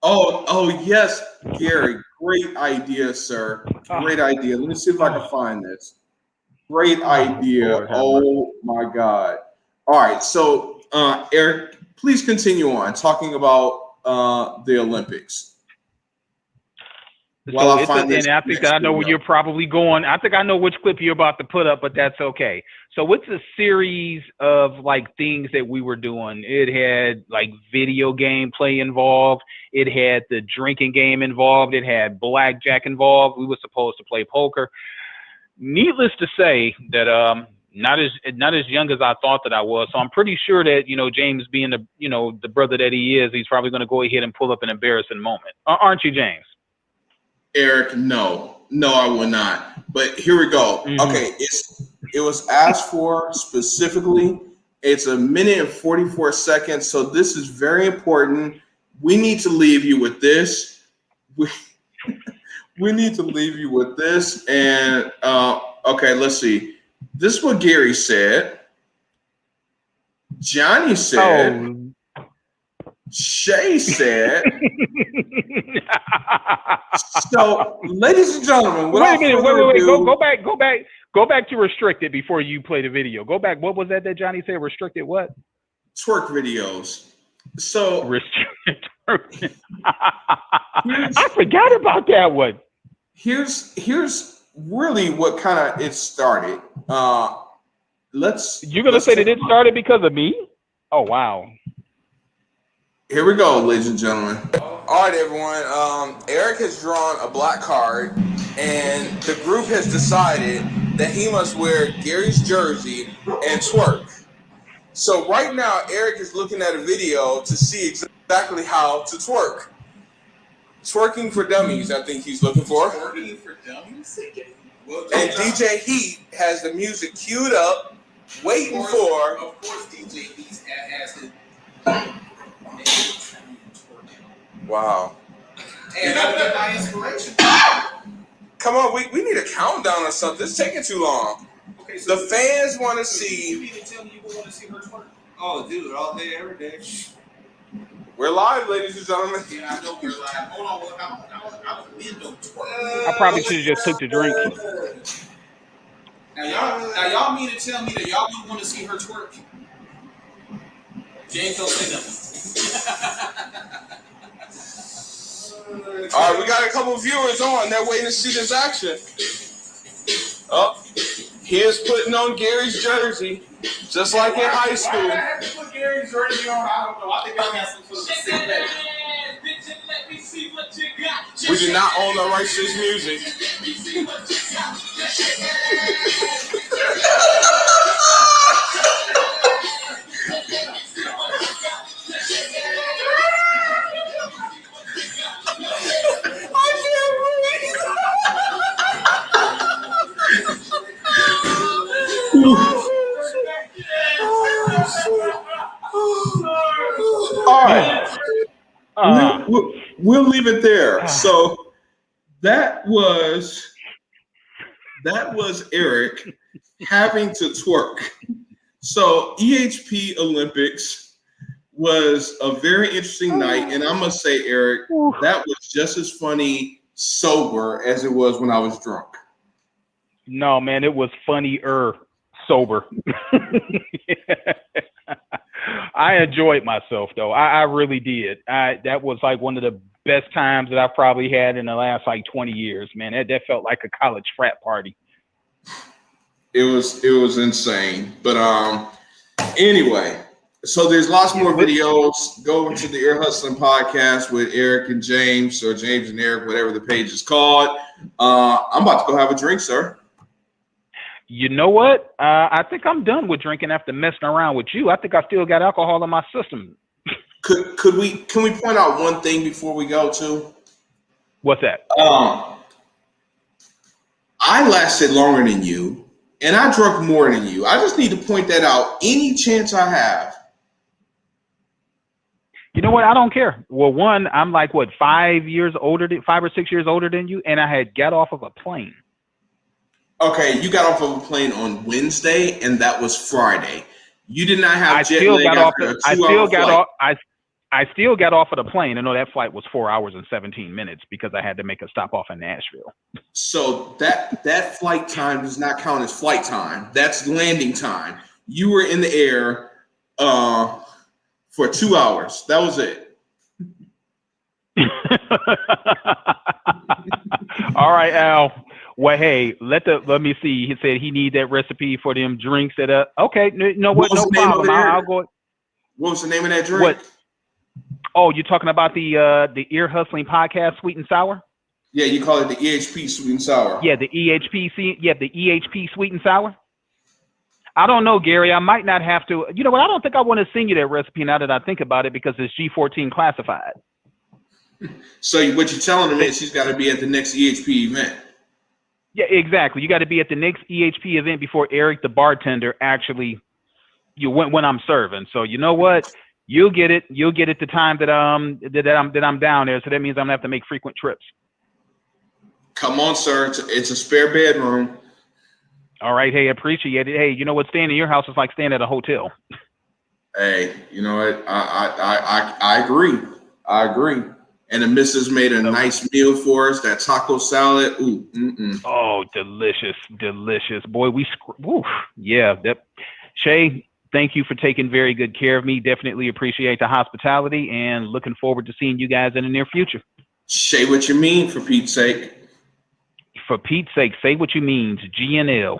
oh yes, Gary, great idea, sir. Great idea. Let me see if I can find this. Great idea. Oh my God. All right. So, Eric, please continue on talking about the Olympics. So I think I know where you're probably going. I think I know which clip you're about to put up, but that's okay. So it's a series of like things that we were doing. It had like video game play involved. It had the drinking game involved. It had blackjack involved. We were supposed to play poker. Needless to say that not as young as I thought that I was. So I'm pretty sure that, James being the brother that he is, he's probably going to go ahead and pull up an embarrassing moment. Aren't you, James? Eric, no, I will not. But here we go. Mm-hmm. Okay, it was asked for specifically. It's 1 minute and 44 seconds. So this is very important. We need to leave you with this. We need to leave you with this. And okay, let's see. This is what Gary said. Johnny said. Shay said. So, ladies and gentlemen, wait a minute. Wait. Go back to restricted before you play the video. Go back. What was that Johnny said? Restricted what? Twerk videos. So restricted I forgot about that one. Here's really what kind of it started. You're gonna say that it started because of me? Oh wow. Here we go, ladies and gentlemen. All right, everyone. Eric has drawn a black card, and the group has decided that he must wear Gary's jersey and twerk. So right now, Eric is looking at a video to see exactly how to twerk. Twerking for Dummies, I think he's looking for. Twerking for Dummies? And DJ Heat has the music queued up, waiting for. Of course, DJ Heat has it. Wow. And that would be my inspiration. Come on, we need a countdown or something. It's taking too long. Okay, so the fans want to see. You need to tell me you want to see her twerk. Oh, dude, all day, every day. We're live, ladies and gentlemen. Yeah, I know we're live. Hold on, I'm no twerk. I probably should have just took the drink. Now y'all mean to tell me that y'all don't want to see her twerk? James, don't say nothing. All right, we got a couple viewers on. They're waiting to see this action. Oh, here's putting on Gary's jersey, just like in high school. Why I had to put Gary's jersey on? I don't know. I think I got some sort of sick bet. We do not own the rights to this music. All right. We'll leave it there. So that was Eric having to twerk. So EHP Olympics was a very interesting night, and I must say, Eric, that was just as funny sober as it was when I was drunk. No, man, it was funnier sober. I enjoyed myself though. I really did. That was like one of the best times that I've probably had in the last like 20 years, man. That felt like a college frat party. It was insane. But anyway, so there's lots more videos. Go over to the Ear Hustling podcast with Eric and James, or James and Eric, whatever the page is called. I'm about to go have a drink, sir. You know what? I think I'm done with drinking after messing around with you. I think I still got alcohol in my system. Can we point out one thing before we go to? What's that? I lasted longer than you, and I drunk more than you. I just need to point that out any chance I have. You know what? I don't care. Well, one, I'm like, what, 5 or 6 years older than you, and I had got off of a plane. Okay, you got off of a plane on Wednesday, and that was Friday. You did not have jet lag after a 2-hour flight. I still got off of the plane. I know that flight was 4 hours and 17 minutes because I had to make a stop off in Nashville. So that flight time does not count as flight time. That's landing time. You were in the air for 2 hours. That was it. All right, Al. Well, hey, let me see. He said he need that recipe for them drinks that okay, no problem. I'll go. What was the name of that drink? What? Oh, you're talking about the Ear Hustling podcast, Sweet and Sour? Yeah, you call it the EHP Sweet and Sour. Yeah, the EHP Sweet and Sour. I don't know, Gary. I might not have to. You know what? I don't think I want to send you that recipe now that I think about it because it's G14 classified. So what you're telling them is she's got to be at the next EHP event. Yeah, exactly. You got to be at the next EHP event before Eric, the bartender, actually when I'm serving. So you know what? You'll get it. You'll get it the time that I'm down there. So that means I'm gonna have to make frequent trips. Come on, sir. It's a spare bedroom. All right. Hey, appreciate it. Hey, you know what? Staying in your house is like staying at a hotel. Hey, you know what? I agree. I agree. And the missus made a nice meal for us. That taco salad. Ooh. Oh, delicious, delicious. Boy, yeah. That Shay, thank you for taking very good care of me. Definitely appreciate the hospitality and looking forward to seeing you guys in the near future. Say what you mean, for Pete's sake. For Pete's sake, say what you mean. GNL.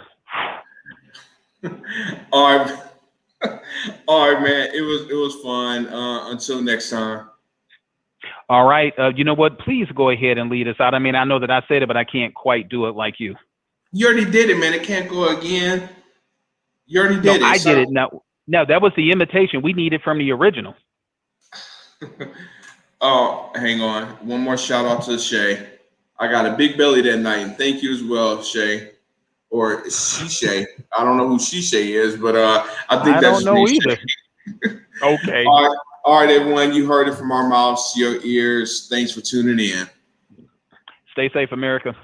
All right. All right, man. It was fun. Until next time. All right. You know what? Please go ahead and lead us out. I mean, I know that I said it, but I can't quite do it like you. You already did it, man. It can't go again. You already No, did it. I did it. No, that was the imitation. We need it from the original. Oh, hang on. One more shout out to Shay. I got a big belly that night, and thank you as well, Shay. Or Shishay. I don't know who Shishay is, but I think I that's don't know me, either. Okay. All right, everyone. You heard it from our mouths to your ears. Thanks for tuning in. Stay safe, America.